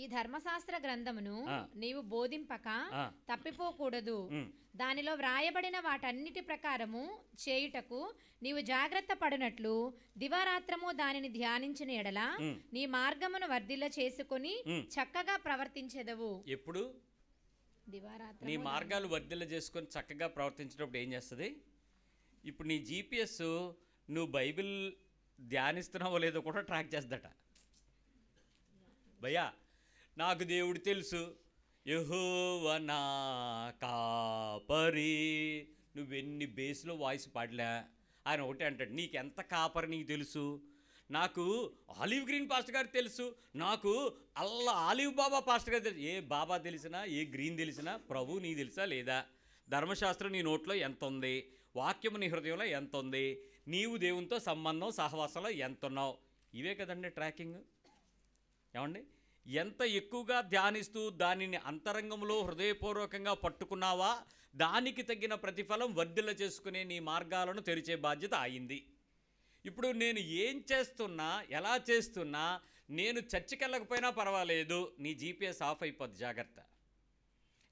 ఈ ధర్మశాస్త్ర గ్రంథమును నీవు బోధింపక తప్పిపోకూడదు. దానిలో వ్రాయబడిన వాటన్నిటి ప్రకారము చేయుటకు నీవు జాగ్రత్త పడినట్లు దివారాత్రము దానిని ధ్యానించిన ఎడల నీ మార్గమును వర్ధిల్ల చేసుకుని చక్కగా ప్రవర్తించెదవు. ఎప్పుడు దివారాత్రము నీ మార్గాలు వర్ధిల్ల చేసుకొని చక్కగా ప్రవర్తించేటప్పుడు ఏం చేస్తుంది? ఇప్పుడు నీ జీపీఎస్ నువ్వు బైబిల్ ధ్యానిస్తున్నావో లేదో కూడా ట్రాక్ చేద్దట. భయ్యా నాకు దేవుడు తెలుసు, యెహోవా నా కాపరి, నువ్వెన్ని బేస్లో వాయిస్ పాడలే, ఆయన ఒకటే అంటాడు, నీకెంత కాపరి నీకు తెలుసు, నాకు ఆలివ్ గ్రీన్ పాస్టర్ గారు తెలుసు, నాకు ఆలివ్ బాబా పాస్టర్ గారు తెలుసు. ఏ బాబా తెలిసినా, ఏ గ్రీన్ తెలిసినా ప్రభు నీకు తెలుసా లేదా? ధర్మశాస్త్రం నీ నోట్లో ఎంత ఉంది, వాక్యము నీ హృదయంలో ఎంత ఉంది, నీవు దేవునితో సంబంధం సహవాసంలో ఎంత ఉన్నావు, ఇవే కదండి ట్రాకింగ్. ఏమండి, ఎంత ఎక్కువగా ధ్యానిస్తూ దానిని అంతరంగంలో హృదయపూర్వకంగా పట్టుకున్నావా, దానికి తగిన ప్రతిఫలం వర్ధిల్ల చేసుకునే నీ మార్గాలను తెరిచే బాధ్యత అయింది. ఇప్పుడు నేను ఏం చేస్తున్నా, ఎలా చేస్తున్నా, నేను చర్చికి వెళ్ళకపోయినా పర్వాలేదు, నీ జీపీఎస్ ఆఫ్ అయిపోద్ది, జాగ్రత్త.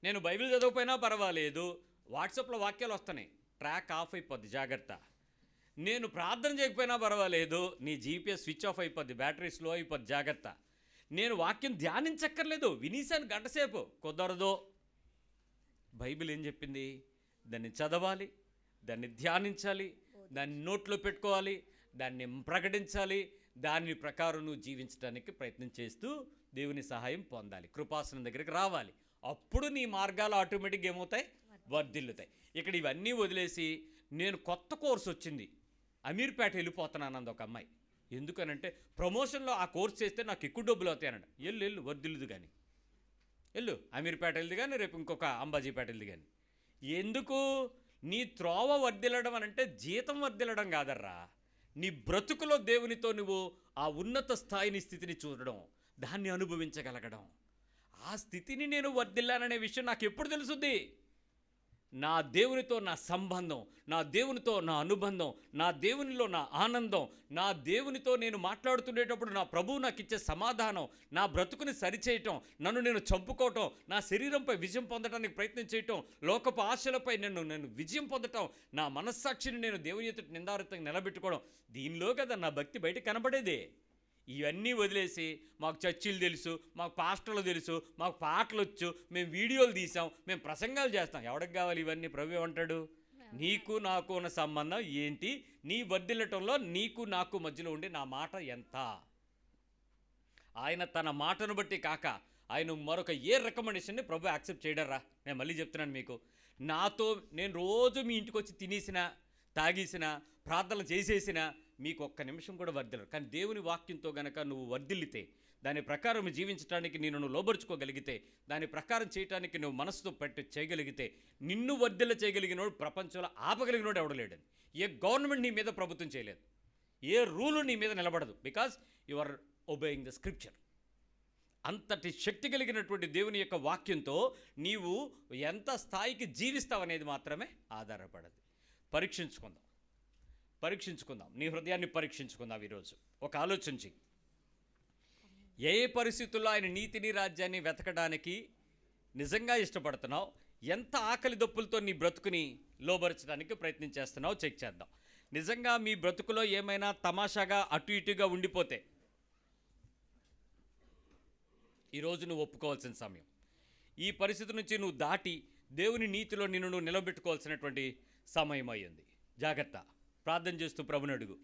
నేను బైబిల్ చదవకపోయినా పర్వాలేదు, వాట్సాప్లో వాక్యాలు వస్తున్నాయి, ట్రాక్ ఆఫ్ అయిపోద్ది, జాగ్రత్త. నేను ప్రార్థన చేయకపోయినా పర్వాలేదు, నీ జీపీఎస్ స్విచ్ ఆఫ్ అయిపోద్ది, బ్యాటరీ స్లో అయిపోద్ది, జాగ్రత్త. నేను వాక్యం ధ్యానించక్కర్లేదు, వినీసాను గంటసేపు, కుదరదు. బైబిల్ ఏం చెప్పింది? దాన్ని చదవాలి, దాన్ని ధ్యానించాలి, దాన్ని నోట్లో పెట్టుకోవాలి, దాన్ని ప్రకటించాలి, దాని ప్రకారం నువ్వు జీవించడానికి ప్రయత్నం చేస్తూ దేవుని సహాయం పొందాలి, కృపాసనం దగ్గరికి రావాలి. అప్పుడు నీ మార్గాలు ఆటోమేటిక్గా ఏమవుతాయి? వర్ధిల్లుతాయి. ఇక్కడ ఇవన్నీ వదిలేసి నేను కొత్త కోర్సు వచ్చింది అమీర్పేట వెళ్ళిపోతున్నాను అంది ఒక అమ్మాయి. ఎందుకనంటే ప్రమోషన్లో ఆ కోర్స్ చేస్తే నాకు ఎక్కువ డబ్బులు అవుతాయనంట. వెళ్ళు వర్ధిల్లుదు కానీ, వెళ్ళు అమీర్పేట వెళ్ళదు కానీ, రేపు ఇంకొక అంబాజీపేట వెళ్ళదు కానీ. ఎందుకు? నీ త్రోవ వర్ధిల్లడం అనంటే జీతం వర్ధిల్లడం కాదర్రా, నీ బ్రతుకులో దేవునితో నువ్వు ఆ ఉన్నత స్థాయిని స్థితిని చూడడం, దాన్ని అనుభవించగలగడం. ఆ స్థితిని నేను వర్ధిల్లాననే విషయం నాకు ఎప్పుడు తెలుసుద్ది? నా దేవునితో నా సంబంధం, నా దేవునితో నా అనుబంధం, నా దేవునిలో నా ఆనందం, నా దేవునితో నేను మాట్లాడుతుండేటప్పుడు నా ప్రభువు నాకు ఇచ్చే సమాధానం, నా బ్రతుకుని సరిచేయటం, నన్ను నేను చంపుకోవటం, నా శరీరంపై విజయం పొందడానికి ప్రయత్నం చేయటం, లోకపు ఆశలపై నేను విజయం పొందటం, నా మనస్సాక్షిని నేను దేవుని ఎదుట నిందారహితంగా నిలబెట్టుకోవడం, దీనిలో కదా నా భక్తి బయట కనబడేదే. ఇవన్నీ వదిలేసి మాకు చర్చిలు తెలుసు, మాకు పాస్టర్లు తెలుసు, మాకు పాటలు వచ్చు, మేము వీడియోలు తీసాం, మేము ప్రసంగాలు చేస్తాం. ఎవరికి కావాలి ఇవన్నీ? ప్రభు ఏమంటాడు? నీకు నాకు ఉన్న సంబంధం ఏంటి? నీ వర్ధిల్లటంలో నీకు నాకు మధ్యలో ఉండే నా మాట ఎంత? ఆయన తన మాటను బట్టి కాక ఆయన మరొక ఏ రికమెండేషన్ని ప్రభు యాక్సెప్ట్ చేయడరా. నేను మళ్ళీ చెప్తున్నాను మీకు, నాతో నేను రోజు మీ ఇంటికి వచ్చి తినేసిన, తాగేసిన, ప్రార్థనలు చేసేసిన మీకు ఒక్క నిమిషం కూడా వర్ధిల్లరు. కానీ దేవుని వాక్యంతో గనక నువ్వు వర్ధిల్లితే, దాని ప్రకారం జీవించడానికి నువ్వు లోబరుచుకోగలిగితే, దాని ప్రకారం చేయడానికి నువ్వు మనసుతో పెట్టి చేయగలిగితే, నిన్ను వర్ధిల్ల చేయగలిగినోడు ప్రపంచంలో ఆపగలిగినోడు ఎవడలేడని. ఏ గవర్నమెంట్ నీ మీద ప్రభుత్వం చేయలేదు, ఏ రూలు నీ మీద నిలబడదు. Because you are obeying the scripture. అంతటి శక్తి కలిగినటువంటి దేవుని యొక్క వాక్యంతో నీవు ఎంత స్థాయికి జీవిస్తావనేది మాత్రమే ఆధారపడదు. పరీక్షించుకుందాం, నీ హృదయాన్ని పరీక్షించుకుందాం ఈరోజు. ఒక ఆలోచించి, ఏ పరిస్థితుల్లో ఆయన నీతిని రాజ్యాన్ని వెతకడానికి నిజంగా ఇష్టపడుతున్నావు, ఎంత ఆకలి దప్పులతో నీ బ్రతుకుని లోబరచడానికి ప్రయత్నం చేస్తున్నావు చెక్ చేద్దాం. నిజంగా మీ బ్రతుకులో ఏమైనా తమాషాగా అటు ఇటుగా ఉండిపోతే ఈరోజు నువ్వు ఒప్పుకోవాల్సిన సమయం. ఈ పరిస్థితి నుంచి నువ్వు దాటి దేవుని నీతిలో నిన్ను నువ్వు నిలబెట్టుకోవాల్సినటువంటి సమయం అయ్యింది. జాగ్రత్త. ప్రార్థన చేస్తూ ప్రభుని అడుగు.